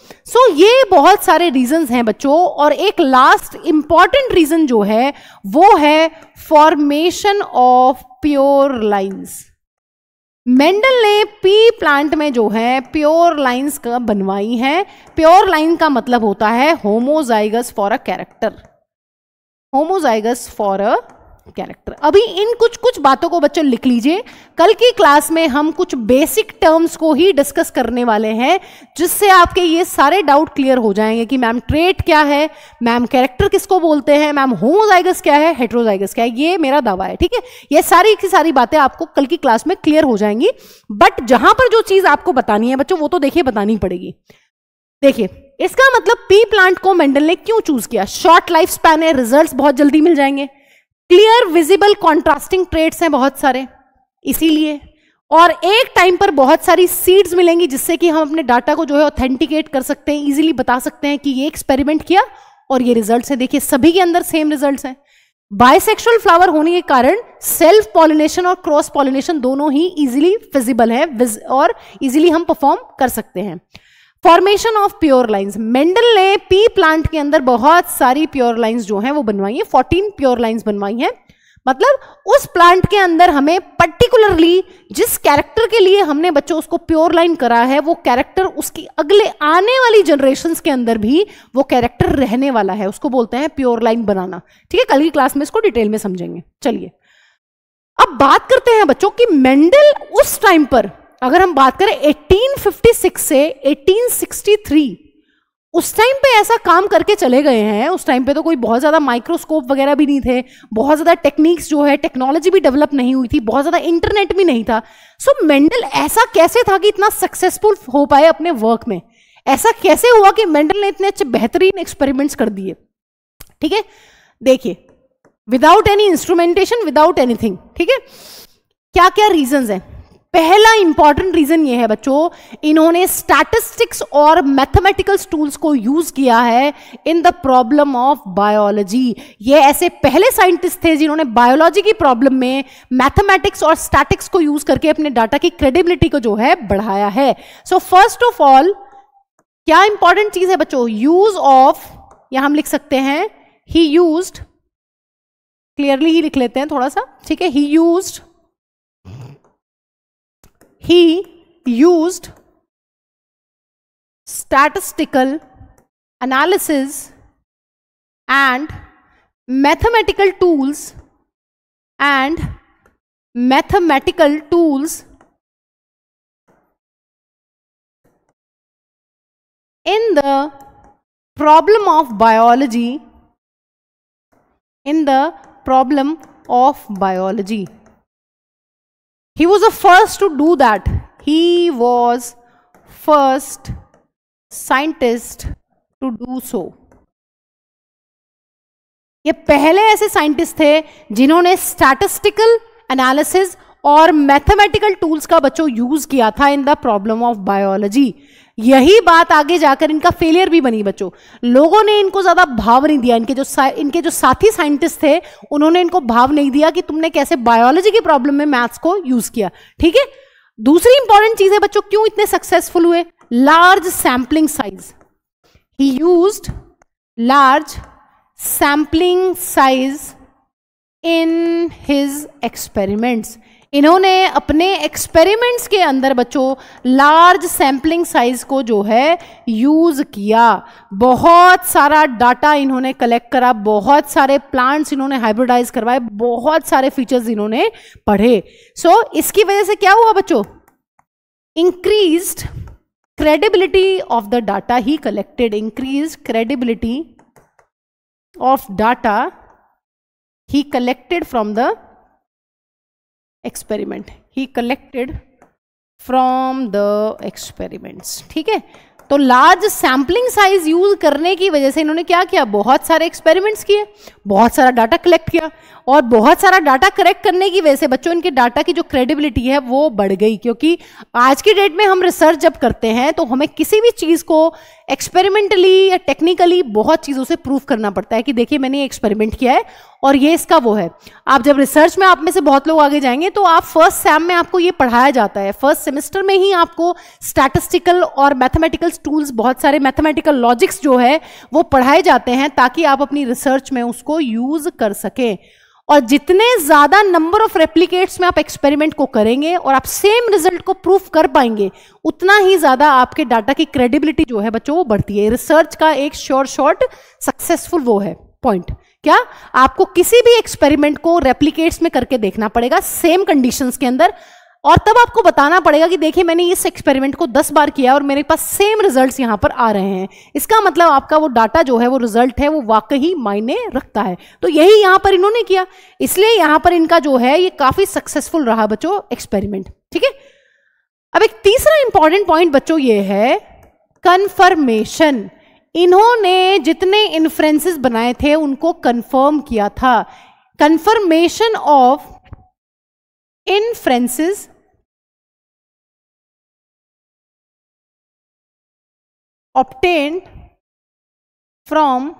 ये बहुत सारे रीजंस हैं बच्चों, और एक लास्ट इंपॉर्टेंट रीजन जो है वो है formation of pure lines. Mendel ने पी प्लांट में जो है प्योर लाइंस का बनवाई हैं। प्योर लाइन का मतलब होता है homozygous for a character, homozygous for a character. अभी इन कुछ बातों को बच्चों लिख लीजिए, कल की क्लास में हम कुछ बेसिक टर्म्स को ही डिस्कस करने वाले हैं, जिससे आपके ये सारे डाउट क्लियर हो जाएंगे कि मैम ट्रेट क्या है, मैम कैरेक्टर किसको बोलते हैं, मैम होमोजाइगस क्या है, हेटेरोजाइगस क्या है। ये मेरा दावा है, ठीक है। ये सारी की सारी बातें आपको कल की क्लास में क्लियर हो जाएंगी, बट जहां पर जो चीज आपको बतानी है बच्चों, वो तो देखिए बतानी पड़ेगी। देखिए, इसका मतलब पी प्लांट को मेंडल ने क्यों चूज किया? शॉर्ट लाइफ स्पैन है, रिजल्ट्स बहुत जल्दी मिल जाएंगे, क्लियर विजिबल कॉन्ट्रास्टिंग ट्रेट्स हैं बहुत सारे, इसीलिए, और एक टाइम पर बहुत सारी सीड्स मिलेंगी, जिससे कि हम अपने डाटा को जो है ऑथेंटिकेट कर सकते हैं, इजीली बता सकते हैं कि ये एक्सपेरिमेंट किया और ये रिजल्ट्स हैं। देखिए, सभी के अंदर सेम रिजल्ट्स हैं। बायसेक्सुअल फ्लावर होने के कारण सेल्फ पॉलिनेशन और क्रॉस पॉलिनेशन दोनों ही इजीली फिजिबल है और इजीली हम परफॉर्म कर सकते हैं। Formation of pure lines, Mendel ने पी प्लांट के अंदर बहुत सारी प्योर लाइंस जो हैं वो बनवाई हैं, 14 प्योर लाइंस बनवाई हैं। मतलब उस प्लांट के अंदर हमें पर्टिकुलरली जिस कैरेक्टर के लिए हमने बच्चों उसको प्योर लाइन करा है, वो कैरेक्टर उसकी अगले आने वाली जनरेशंस के अंदर भी वो कैरेक्टर रहने वाला है, उसको बोलते हैं प्योर लाइन बनाना। ठीक है, कल की क्लास में इसको डिटेल में समझेंगे। चलिए अब बात करते हैं बच्चों कि मेंडल उस टाइम पर, अगर हम बात करें 1856 से 1863, उस टाइम पे ऐसा काम करके चले गए हैं। उस टाइम पे तो कोई बहुत ज्यादा माइक्रोस्कोप वगैरह भी नहीं थे, बहुत ज्यादा टेक्निक्स जो है टेक्नोलॉजी भी डेवलप नहीं हुई थी, बहुत ज्यादा इंटरनेट भी नहीं था। मेंडल ऐसा कैसे था कि इतना सक्सेसफुल हो पाए अपने वर्क में? ऐसा कैसे हुआ कि मेंडल ने इतने अच्छे बेहतरीन एक्सपेरिमेंट्स कर दिए? ठीक है, देखिए, without any instrumentation, without anything. ठीक है, क्या क्या रीजंस हैं? पहला इंपॉर्टेंट रीजन ये है बच्चों, इन्होंने स्टैटिस्टिक्स और मैथमेटिकल टूल्स को यूज किया है in the problem of biology. ये ऐसे पहले साइंटिस्ट थे जिन्होंने बायोलॉजी की प्रॉब्लम में मैथमेटिक्स और स्टैटिक्स को यूज करके अपने डाटा की क्रेडिबिलिटी को जो है बढ़ाया है। सो फर्स्ट ऑफ ऑल क्या इंपॉर्टेंट चीज है बच्चों? यूज ऑफ, या हम लिख सकते हैं ही यूज्ड, क्लियरली ही लिख लेते हैं थोड़ा सा, ठीक है। He used statistical analysis and mathematical tools in the problem of biology, He was the first to do that. He was first scientist to do so. ये पहले ऐसे साइंटिस्ट थे जिन्होंने स्टैटिस्टिकल एनालिसिस और मैथमेटिकल टूल्स का बच्चों यूज किया था in the problem of biology. यही बात आगे जाकर इनका फेलियर भी बनी बच्चों। लोगों ने इनको ज्यादा भाव नहीं दिया, इनके जो साथी साइंटिस्ट थे उन्होंने इनको भाव नहीं दिया कि तुमने कैसे बायोलॉजी की प्रॉब्लम में मैथ्स को यूज किया। ठीक है, दूसरी इंपॉर्टेंट चीज है बच्चों, क्यों इतने सक्सेसफुल हुए? Large sampling size. He used large sampling size in his experiments. इन्होंने अपने एक्सपेरिमेंट्स के अंदर बच्चों लार्ज सैंपलिंग साइज को जो है यूज किया। बहुत सारा डाटा इन्होंने कलेक्ट करा, बहुत सारे प्लांट्स इन्होंने हाइब्रिडाइज करवाए, बहुत सारे फीचर्स इन्होंने पढ़े। इसकी वजह से क्या हुआ बच्चों? Increased credibility of the data he collected, increased credibility of data he collected from the experiment. He collected from the experiments. ठीक है, तो लार्ज सैम्पलिंग साइज यूज करने की वजह से इन्होंने क्या किया, बहुत सारे एक्सपेरिमेंट्स किए, बहुत सारा डाटा कलेक्ट किया, और बहुत सारा डाटा कलेक्ट करने की वजह से बच्चों इनके डाटा की जो क्रेडिबिलिटी है वो बढ़ गई। क्योंकि आज की डेट में हम रिसर्च जब करते हैं तो हमें किसी भी चीज को एक्सपेरिमेंटली या टेक्निकली बहुत चीजों से प्रूव करना पड़ता है कि देखिए मैंने ये एक्सपेरिमेंट किया है और ये इसका वो है। आप जब रिसर्च में, आप में से बहुत लोग आगे जाएंगे तो आप फर्स्ट सैम में आपको ये पढ़ाया जाता है, फर्स्ट सेमेस्टर में ही आपको स्टैटिस्टिकल और मैथमेटिकल टूल्स, बहुत सारे मैथमेटिकल लॉजिक्स जो है वो पढ़ाए जाते हैं ताकि आप अपनी रिसर्च में उसको यूज कर सकें। और जितने ज्यादा नंबर ऑफ रेप्लिकेट्स में आप एक्सपेरिमेंट को करेंगे और आप सेम रिजल्ट को प्रूफ कर पाएंगे, उतना ही ज्यादा आपके डाटा की क्रेडिबिलिटी जो है बच्चों वो बढ़ती है। रिसर्च का एक शॉर्ट सक्सेसफुल वो है पॉइंट, क्या आपको किसी भी एक्सपेरिमेंट को रेप्लिकेट्स में करके देखना पड़ेगा सेम कंडीशंस के अंदर, और तब आपको बताना पड़ेगा कि देखिए मैंने इस एक्सपेरिमेंट को 10 बार किया और मेरे पास सेम रिजल्ट्स यहां पर आ रहे हैं। इसका मतलब आपका वो डाटा जो है, वो रिजल्ट है, वो वाकई मायने रखता है। तो यही यहां पर इन्होंने किया, इसलिए यहां पर इनका जो है ये काफी सक्सेसफुल रहा बच्चों एक्सपेरिमेंट। ठीक है, अब एक तीसरा इंपॉर्टेंट पॉइंट बच्चों ये है कंफर्मेशन। इन्होंने जितने इन्फ्रेंसेस बनाए थे उनको कंफर्म किया था। Confirmation of inferences obtained from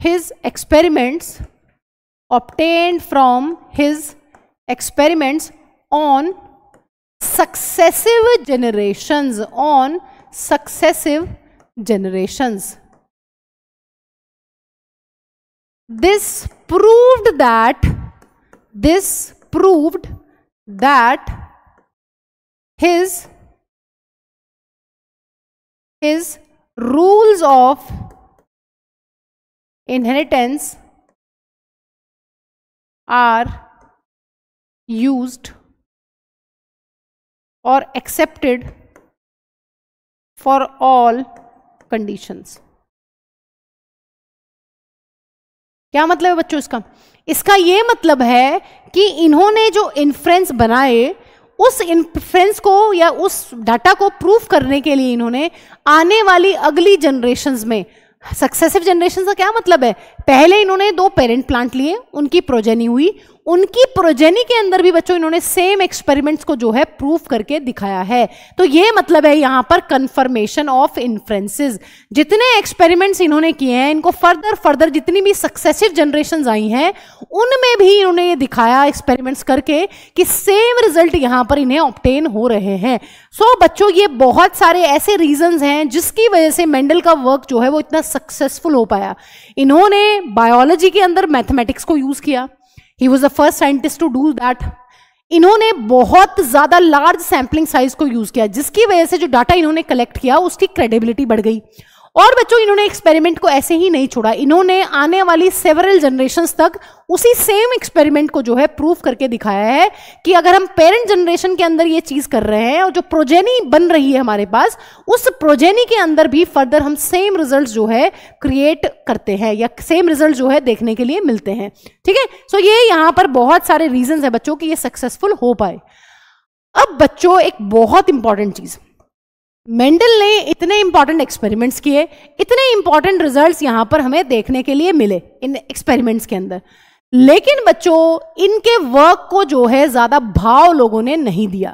his experiments on successive generations. This proved that his rules of inheritance are used or accepted for all conditions. क्या मतलब है बच्चों इसका? इसका ये मतलब है कि इन्होंने जो इन्फ्रेंस बनाए, उस इन्फ्रेंस को या उस डाटा को प्रूफ करने के लिए इन्होंने आने वाली अगली जनरेशंस में, सक्सेसिव जनरेशन का क्या मतलब है, पहले इन्होंने 2 पेरेंट प्लांट लिए, उनकी प्रोजेनी हुई, उनकी प्रोजेनी के अंदर भी बच्चों इन्होंने सेम एक्सपेरिमेंट्स को जो है प्रूफ करके दिखाया है। तो ये मतलब है यहां पर कंफर्मेशन ऑफ इन्फ्रेंसेस। जितने एक्सपेरिमेंट्स इन्होंने किए हैं, इनको फर्दर जितनी भी सक्सेसिव जनरेशंस आई हैं उनमें भी इन्होंने ये दिखाया एक्सपेरिमेंट्स करके कि सेम रिजल्ट यहां पर इन्हें ऑब्टेन हो रहे हैं। सो बच्चों ये बहुत सारे ऐसे रीजंस हैं जिसकी वजह से मेंडल का वर्क जो है वो इतना सक्सेसफुल हो पाया। इन्होंने बायोलॉजी के अंदर मैथमेटिक्स को यूज किया, he was the first scientist to do that. इन्होंने बहुत ज्यादा लार्ज सैम्पलिंग साइज को यूज किया जिसकी वजह से जो डाटा इन्होंने कलेक्ट किया उसकी क्रेडिबिलिटी बढ़ गई। और बच्चों इन्होंने एक्सपेरिमेंट को ऐसे ही नहीं छोड़ा, इन्होंने आने वाली सेवरल जनरेशंस तक उसी सेम एक्सपेरिमेंट को जो है प्रूफ करके दिखाया है कि अगर हम पेरेंट जनरेशन के अंदर ये चीज कर रहे हैं और जो प्रोजेनी बन रही है हमारे पास, उस प्रोजेनी के अंदर भी फर्दर हम सेम रिजल्ट जो है क्रिएट करते हैं या सेम रिजल्ट जो है देखने के लिए मिलते हैं। ठीक है, सो ये यहां पर बहुत सारे रीजंस है बच्चों कि ये सक्सेसफुल हो पाए। अब बच्चों एक बहुत इंपॉर्टेंट चीज, मेंडल ने इतने इंपॉर्टेंट एक्सपेरिमेंट्स किए, इतने इंपॉर्टेंट रिजल्ट्स यहां पर हमें देखने के लिए मिले इन एक्सपेरिमेंट्स के अंदर, लेकिन बच्चों इनके वर्क को जो है ज्यादा भाव लोगों ने नहीं दिया।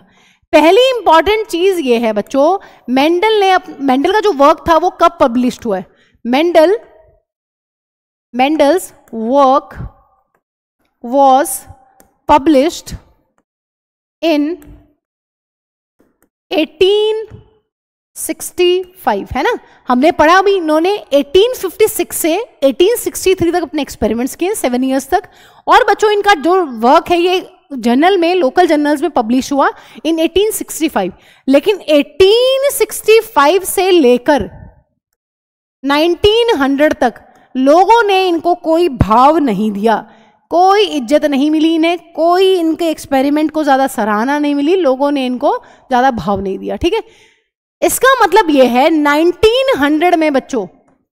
पहली इंपॉर्टेंट चीज ये है बच्चों, मेंडल का जो वर्क था वो कब पब्लिश्ड हुआ है? Mendel's work was published in 1865, है ना, हमने पढ़ा अभी। इन्होंने 1856 से 1863 तक अपने एक्सपेरिमेंट्स किए, 7 इयर्स तक। और बच्चों इनका जो वर्क है ये जर्नल में, लोकल जर्नल्स में पब्लिश हुआ इन 1865, लेकिन 1865 से लेकर 1900 तक लोगों ने इनको कोई भाव नहीं दिया, कोई इज्जत नहीं मिली इन्हें, कोई इनके एक्सपेरिमेंट को ज्यादा सराहना नहीं मिली, लोगों ने इनको ज्यादा भाव नहीं दिया। ठीक है, इसका मतलब यह है 1900 में बच्चों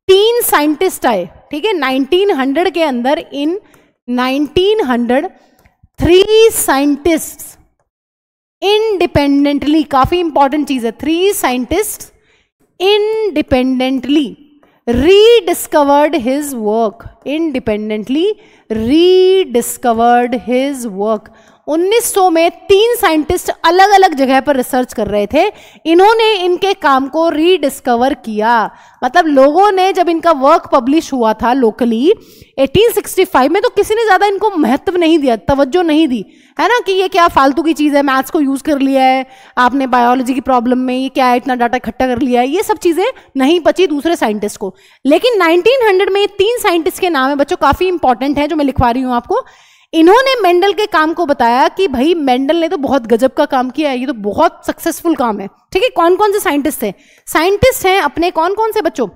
3 साइंटिस्ट आए। ठीक है, 1900 के अंदर इन 1900 3 साइंटिस्ट इंडिपेंडेंटली, काफी इंपॉर्टेंट चीज है, 3 scientist independently rediscovered his work, independently rediscovered his work. 1900 में 3 साइंटिस्ट अलग अलग जगह पर रिसर्च कर रहे थे, इन्होंने इनके काम को रीडिस्कवर किया। मतलब लोगों ने जब इनका वर्क पब्लिश हुआ था लोकली 1865 में, तो किसी ने ज्यादा इनको महत्व नहीं दिया, तवज्जो नहीं दी, है ना, कि ये क्या फालतू की चीज है, मैथ्स को यूज कर लिया है आपने बायोलॉजी की प्रॉब्लम में, ये क्या है, इतना डाटा इकट्ठा कर लिया है, ये सब चीजें नहीं पची दूसरे साइंटिस्ट को। लेकिन 1900 में 3 साइंटिस्ट के नाम है बच्चों, काफी इंपॉर्टेंट है, जो मैं लिखवा रही हूं आपको। इन्होंने मेंडल के काम को बताया कि भाई मेंडल ने तो बहुत गजब का काम किया है, ये तो बहुत सक्सेसफुल काम है। ठीक है, कौन कौन से साइंटिस्ट थे? साइंटिस्ट हैं अपने कौन कौन से बच्चों?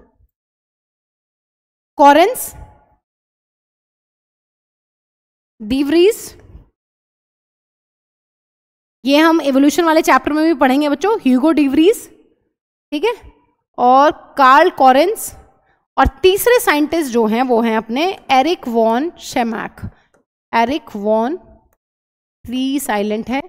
कॉरेंस, डीवरीज, ये हम एवोल्यूशन वाले चैप्टर में भी पढ़ेंगे बच्चों, ह्यूगो डीवरीज, ठीक है, और कार्ल कॉरेंस, और तीसरे साइंटिस्ट जो हैं वो हैं अपने Erich von Tschermak. Erich von, 3 silent है,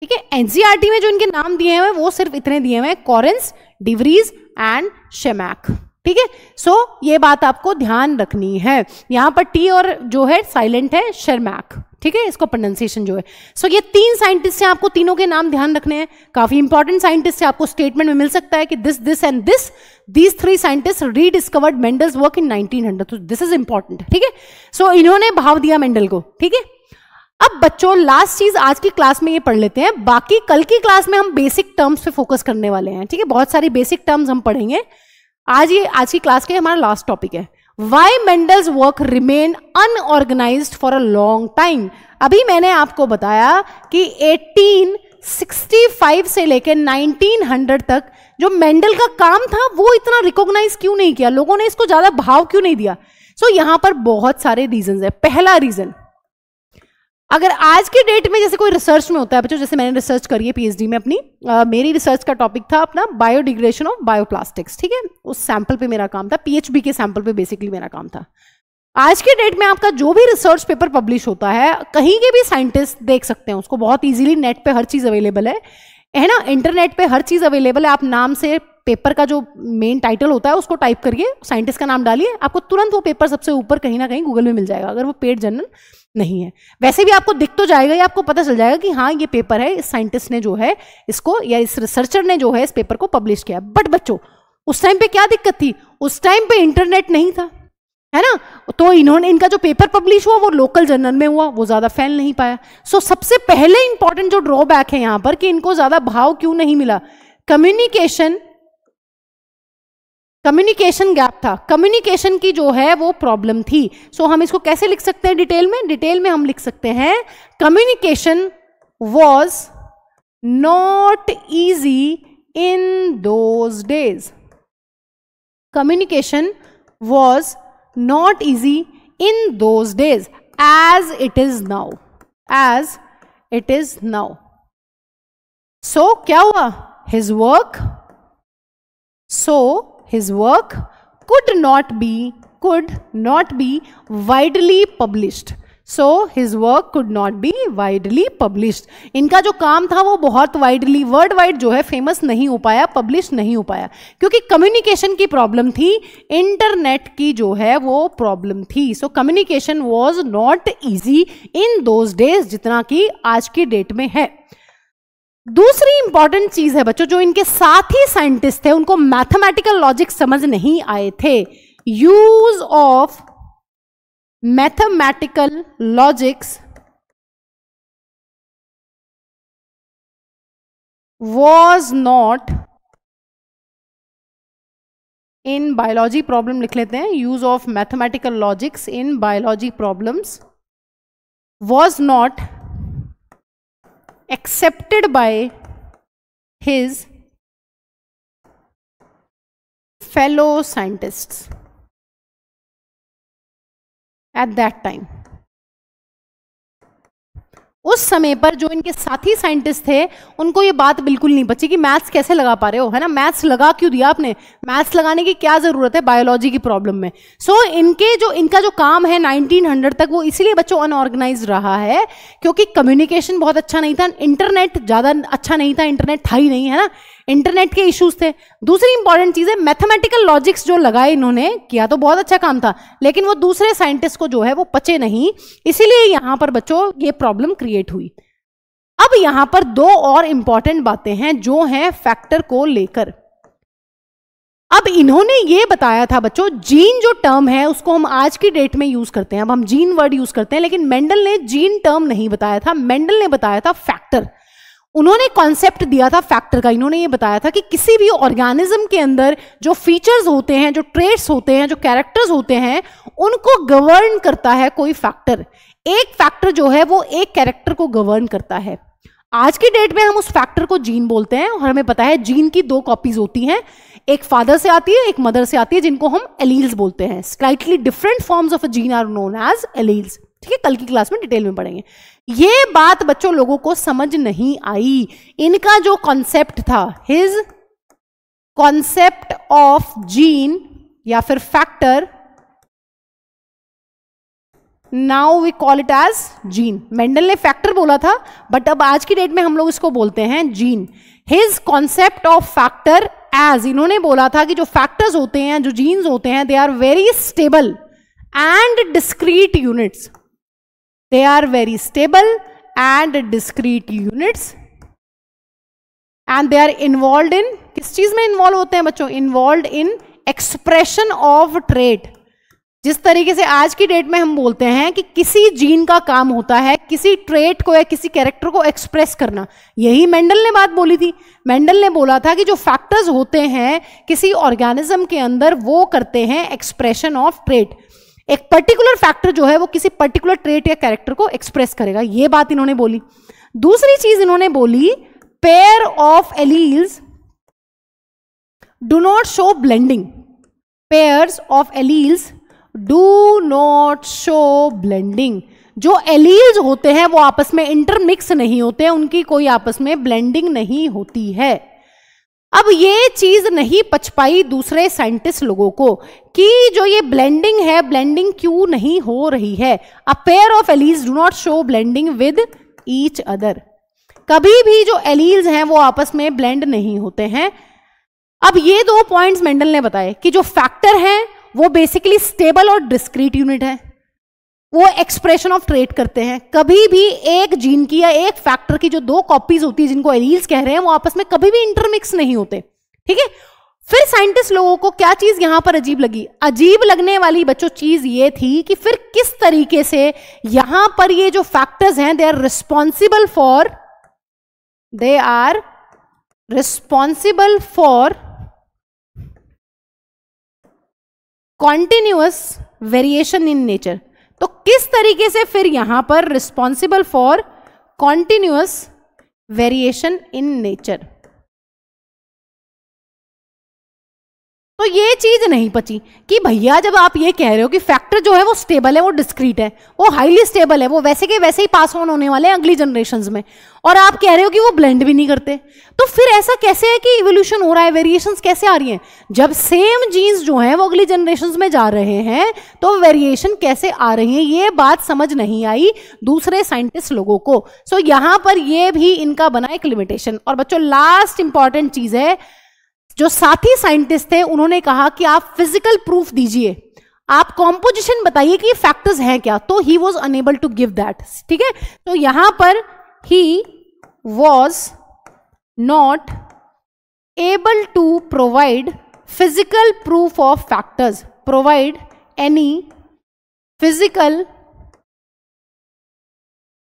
ठीक है। एनसीईआरटी में जो इनके नाम दिए हुए हैं वो सिर्फ इतने दिए हुए हैं, कॉरेंस, डिवरीज एंड शेमैक, ठीक है। सो ये बात आपको ध्यान रखनी है, यहां पर टी और जो है साइलेंट है शेरमैक, ठीक है, इसको प्रोनाउंसिएशन जो है। सो ये 3 साइंटिस्ट हैं, आपको तीनों के नाम ध्यान रखने हैं, काफी इंपॉर्टेंट साइंटिस्ट है, आपको स्टेटमेंट में मिल सकता है कि this and this, these 3 scientist rediscovered Mendel's work in 1900, तो दिस इज इंपॉर्टेंट, ठीक है। सो इन्होंने भाव दिया मेंडल को, ठीक है। अब बच्चों लास्ट चीज आज की क्लास में ये पढ़ लेते हैं, बाकी कल की क्लास में हम बेसिक टर्म्स पे फोकस करने वाले हैं, ठीक है, बहुत सारी बेसिक टर्म्स हम पढ़ेंगे। आज की क्लास के हमारा लास्ट टॉपिक है why Mendel's work remain unorganized for a long time. अभी मैंने आपको बताया कि 1865 से लेकर 1900 तक जो मेंडल का काम था वो इतना रिकॉग्नाइज क्यों नहीं किया, लोगों ने इसको ज्यादा भाव क्यों नहीं दिया। सो यहां पर बहुत सारे रीजन है। पहला रीजन, अगर आज के डेट में जैसे कोई रिसर्च में होता है बच्चों, जैसे मैंने रिसर्च करी है पीएचडी में अपनी, मेरी रिसर्च का टॉपिक था अपना बायोडिग्रेडेशन ऑफ बायोप्लास्टिक्स, ठीक है, उस सैंपल पे मेरा काम था, पीएचबी के सैंपल पे बेसिकली मेरा काम था। आज के डेट में आपका जो भी रिसर्च पेपर पब्लिश होता है, कहीं के भी साइंटिस्ट देख सकते हैं उसको बहुत इजीली, नेट पे हर चीज अवेलेबल है ना, इंटरनेट पे हर चीज अवेलेबल है। आप नाम से पेपर का जो मेन टाइटल होता है उसको टाइप करिए, साइंटिस्ट का नाम डालिए, आपको तुरंत वो पेपर सबसे ऊपर कहीं ना कहीं गूगल में मिल जाएगा, अगर वो पेड जर्नल नहीं है। वैसे भी आपको दिख तो जाएगा, या आपको पता चल जाएगा कि हाँ ये पेपर है, इस साइंटिस्ट ने जो है इसको, या इस रिसर्चर ने जो है इस पेपर को पब्लिश किया। बट बच्चों उस टाइम पे क्या दिक्कत थी, उस टाइम पे इंटरनेट नहीं था, है ना, तो इन्होंने, इनका जो पेपर पब्लिश हुआ वो लोकल जर्नल में हुआ, वो ज्यादा फैल नहीं पाया। सो सबसे पहले इंपॉर्टेंट जो ड्रॉबैक है यहां पर कि इनको ज्यादा भाव क्यों नहीं मिला, कम्युनिकेशन गैप था, कम्युनिकेशन की जो है वो प्रॉब्लम थी। सो हम इसको कैसे लिख सकते हैं डिटेल में? डिटेल में हम लिख सकते हैं communication was not easy in those days. Communication was not easy in those days as it is now, as it is now. So क्या हुआ, his work, his work could not be widely published. So his work could not be widely published. इनका जो काम था वो बहुत वाइडली, वर्ल्ड वाइड जो है फेमस नहीं हो पाया, पब्लिश नहीं हो पाया, क्योंकि कम्युनिकेशन की प्रॉब्लम थी, इंटरनेट की जो है वो प्रॉब्लम थी। So communication was not easy in those days जितना कि आज की डेट में है। दूसरी इंपॉर्टेंट चीज है बच्चों, जो इनके साथ ही साइंटिस्ट थे उनको मैथमेटिकल लॉजिक समझ नहीं आए थे। Use of mathematical logics was not in biology problem, लिख लेते हैं, use of mathematical logics in biology problems was not accepted by his fellow scientists at that time. उस समय पर जो इनके साथी साइंटिस्ट थे उनको ये बात बिल्कुल नहीं बची कि मैथ्स कैसे लगा पा रहे हो, है ना, मैथ्स लगा क्यों दिया आपने, मैथ्स लगाने की क्या जरूरत है बायोलॉजी की प्रॉब्लम में। सो इनका जो काम है 1900 तक वो इसीलिए बच्चों अनऑर्गेनाइज रहा है क्योंकि कम्युनिकेशन बहुत अच्छा नहीं था, इंटरनेट ज्यादा अच्छा नहीं था, इंटरनेट था ही नहीं, है ना, इंटरनेट के इश्यूज थे। दूसरी इंपॉर्टेंट चीज है मैथमेटिकल लॉजिक्स जो लगाए इन्होंने, किया तो बहुत अच्छा काम था, लेकिन वो दूसरे साइंटिस्ट को जो है वो पचे नहीं, इसीलिए यहां पर बच्चों ये प्रॉब्लम क्रिएट हुई। अब यहां पर दो और इंपॉर्टेंट बातें हैं जो हैं फैक्टर को लेकर। अब इन्होंने ये बताया था बच्चों, जीन जो टर्म है उसको हम आज की डेट में यूज करते हैं, अब हम जीन वर्ड यूज करते हैं, लेकिन मेंडल ने जीन टर्म नहीं बताया था, मेंडल ने बताया था फैक्टर। उन्होंने कॉन्सेप्ट दिया था फैक्टर का। इन्होंने ये बताया था कि किसी भी ऑर्गेनिज्म के अंदर जो फीचर्स होते हैं, जो ट्रेट्स होते हैं, जो कैरेक्टर्स होते हैं, उनको गवर्न करता है कोई फैक्टर। एक फैक्टर जो है वो एक कैरेक्टर को गवर्न करता है। आज की डेट में हम उस फैक्टर को जीन बोलते हैं और हमें पता है जीन की दो कॉपीज होती हैं, एक फादर से आती है, एक मदर से आती है, जिनको हम एलील्स बोलते हैं। Slightly different forms of a gene are known as alleles. ठीक है, कल की क्लास में डिटेल में पढ़ेंगे। ये बात बच्चों लोगों को समझ नहीं आई। इनका जो कॉन्सेप्ट था, हिज कॉन्सेप्ट ऑफ जीन या फिर factor, now we call it as gene. Mendel ने फैक्टर बोला था बट अब आज की डेट में हम लोग इसको बोलते हैं gene. His concept of factor as, इन्होंने बोला था कि जो फैक्टर्स होते हैं, जो जीन्स होते हैं, they are very stable and discrete units. They are very stable and discrete units and they are involved in, किस चीज में इन्वॉल्व होते हैं बच्चों, involve in expression of trait. जिस तरीके से आज की डेट में हम बोलते हैं कि किसी जीन का काम होता है किसी ट्रेट को या किसी कैरेक्टर को एक्सप्रेस करना, यही मेंडल ने बात बोली थी। मेंडल ने बोला था कि जो फैक्टर्स होते हैं किसी ऑर्गेनिज्म के अंदर वो करते हैं एक्सप्रेशन ऑफ ट्रेट। एक पर्टिकुलर फैक्टर जो है वो किसी पर्टिकुलर ट्रेट या कैरेक्टर को एक्सप्रेस करेगा, ये बात इन्होंने बोली। दूसरी चीज इन्होंने बोली, pair of alleles do not show blending. Pairs of alleles do not show blending. जो एलील्स होते हैं वो आपस में इंटरमिक्स नहीं होते हैं, उनकी कोई आपस में ब्लेंडिंग नहीं होती है। अब ये चीज नहीं पच पाई दूसरे साइंटिस्ट लोगों को कि जो ये ब्लेंडिंग है, ब्लेंडिंग क्यों नहीं हो रही है। A pair of alleles do not show blending with each other. कभी भी जो एलील्स हैं वो आपस में ब्लेंड नहीं होते हैं। अब ये दो पॉइंट्स मेंडल ने बताए कि जो फैक्टर है वो बेसिकली स्टेबल और डिस्क्रीट यूनिट है, वो एक्सप्रेशन ऑफ ट्रेट करते हैं। कभी भी एक जीन की या एक फैक्टर की जो दो कॉपीज होती है जिनको एलील्स कह रहे हैं वो आपस में कभी भी इंटरमिक्स नहीं होते। ठीक है, फिर साइंटिस्ट लोगों को क्या चीज यहां पर अजीब लगी, अजीब लगने वाली बच्चों चीज ये थी कि फिर किस तरीके से यहां पर ये जो फैक्टर्स हैं they are responsible for continuous variation in nature. तो किस तरीके से फिर यहां पर responsible for continuous variation in nature. तो ये चीज नहीं पची कि भैया जब आप ये कह रहे हो कि फैक्टर जो है वो स्टेबल है, वो डिस्क्रीट है, वो हाईली स्टेबल है, वो वैसे के वैसे ही पास ऑन होने वाले हैं अगली जनरेशंस में, और आप कह रहे हो कि वो ब्लेंड भी नहीं करते, तो फिर ऐसा कैसे है कि इवोल्यूशन हो रहा है, वेरिएशंस कैसे आ रही हैं? जब सेम जीन्स जो हैं वो अगली जनरेशंस में जा रहे हैं तो वेरिएशन कैसे आ रही है? ये बात समझ नहीं आई दूसरे साइंटिस्ट लोगों को। सो यहां पर ये भी इनका बना एक लिमिटेशन। और बच्चों लास्ट इंपॉर्टेंट चीज है, जो साथी साइंटिस्ट थे उन्होंने कहा कि आप फिजिकल प्रूफ दीजिए, आप कॉम्पोजिशन बताइए कि ये फैक्टर्स हैं क्या, तो he was unable to give that. ठीक है, तो यहां पर he was not able to provide physical proof of factors, provide any physical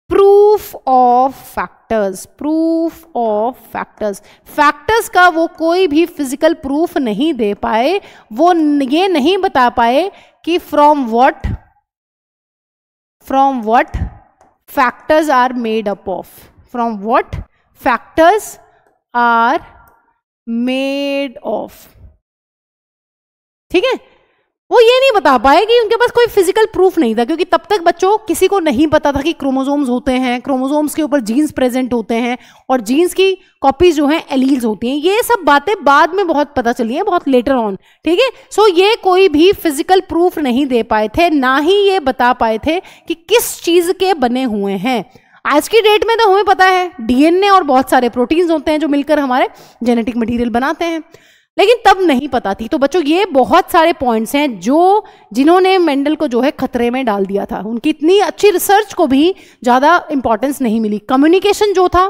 proof of factors, proof of factors. Factors का वो कोई भी फिजिकल प्रूफ नहीं दे पाए, वो ये नहीं बता पाए कि from what factors are made up of, from what factors are made of. ठीक है, वो ये नहीं बता पाए कि उनके पास कोई फिजिकल प्रूफ नहीं था, क्योंकि तब तक बच्चों किसी को नहीं पता था कि क्रोमोसोम्स होते हैं, क्रोमोसोम्स के ऊपर जीन्स प्रेजेंट होते हैं और जीन्स की कॉपीज जो हैं एलील्स होती हैं। ये सब बातें बाद में बहुत पता चली हैं, बहुत लेटर ऑन, ठीक है। सो ये कोई भी फिजिकल प्रूफ नहीं दे पाए थे, ना ही ये बता पाए थे कि किस चीज के बने हुए हैं। आज की डेट में तो हमें पता है डीएनए और बहुत सारे प्रोटीन्स होते हैं जो मिलकर हमारे जेनेटिक मटेरियल बनाते हैं, लेकिन तब नहीं पता थी। तो बच्चों ये बहुत सारे पॉइंट्स हैं जो जिन्होंने मेंडल को जो है खतरे में डाल दिया था। उनकी इतनी अच्छी रिसर्च को भी ज़्यादा इंपॉर्टेंस नहीं मिली। कम्युनिकेशन जो था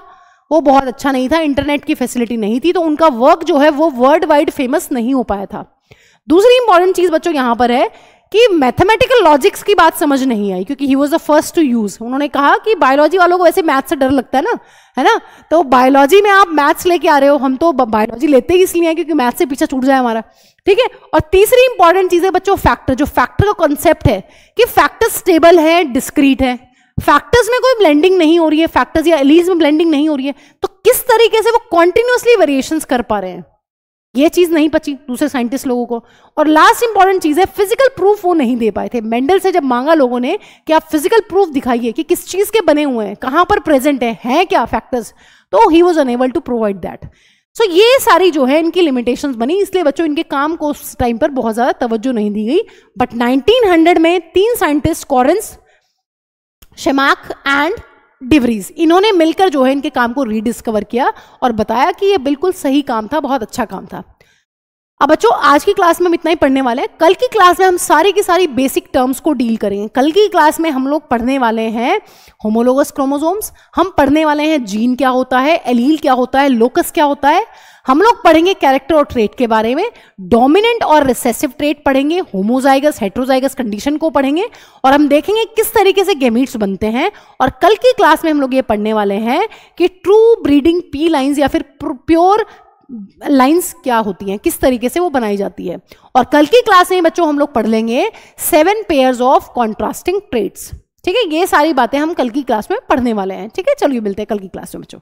वो बहुत अच्छा नहीं था, इंटरनेट की फैसिलिटी नहीं थी, तो उनका वर्क जो है वो वर्ल्ड वाइड फेमस नहीं हो पाया था। दूसरी इंपॉर्टेंट चीज़ बच्चों यहाँ पर है कि मैथमेटिकल लॉजिक्स की बात समझ नहीं आई, क्योंकि he was the first to use. उन्होंने कहा कि बायोलॉजी वालों को वैसे मैथ्स से डर लगता है ना, तो बायोलॉजी में आप मैथ्स लेके आ रहे हो, हम तो बायोलॉजी लेते ही इसलिए हैं क्योंकि मैथ्स से पीछे छूट जाए हमारा, ठीक है। और तीसरी इंपॉर्टेंट चीज है बच्चों फैक्टर। जो फैक्टर का कॉन्सेप्ट है कि फैक्टर स्टेबल है, डिस्क्रीट है, फैक्टर्स में कोई ब्लेंडिंग नहीं हो रही है, फैक्टर्स या एलीज में ब्लेंडिंग नहीं हो रही है, तो किस तरीके से वो कॉन्टिन्यूसली वेरिएशंस कर पा रहे हैं, ये चीज नहीं पची दूसरे साइंटिस्ट लोगों को। और लास्ट इंपॉर्टेंट चीज है फिजिकल प्रूफ वो नहीं दे पाए थे। मेंडल से जब मांगा लोगों ने कि आप फिजिकल प्रूफ दिखाइए कि किस चीज के बने हुए हैं, कहां पर प्रेजेंट है क्या फैक्टर्स, तो he was unable to provide that. So ये सारी जो है इनकी लिमिटेशंस बनी, इसलिए बच्चों इनके काम को उस टाइम पर बहुत ज्यादा तवज्जो नहीं दी गई। बट 1900 में 3 साइंटिस्ट, कॉरेंस, शेमाक एंड डिवरीज, इन्होंने मिलकर जो है इनके काम को रीडिस्कवर किया और बताया कि ये बिल्कुल सही काम था, बहुत अच्छा काम था। अब बच्चों आज की क्लास में हम इतना ही पढ़ने वाले हैं। कल की क्लास में हम सारी की सारी बेसिक टर्म्स को डील करेंगे। कल की क्लास में हम लोग पढ़ने वाले हैं होमोलोगस क्रोमोसोम्स, हम पढ़ने वाले हैं जीन क्या होता है, एलील क्या होता है, लोकस क्या होता है, हम लोग पढ़ेंगे कैरेक्टर और ट्रेट के बारे में, डोमिनेंट और रिसेसिव ट्रेट पढ़ेंगे, होमोजाइगस हेट्रोजाइगस कंडीशन को पढ़ेंगे, और हम देखेंगे किस तरीके से गैमीट्स बनते हैं। और कल की क्लास में हम लोग ये पढ़ने वाले हैं कि ट्रू ब्रीडिंग पी लाइंस या फिर प्योर लाइंस क्या होती हैं, किस तरीके से वो बनाई जाती है। और कल की क्लास में बच्चों हम लोग पढ़ लेंगे 7 पेयर्स ऑफ कॉन्ट्रास्टिंग ट्रेट्स, ठीक है। ये सारी बातें हम कल की क्लास में पढ़ने वाले हैं, ठीक है। चलिए मिलते हैं कल की क्लास में बच्चों।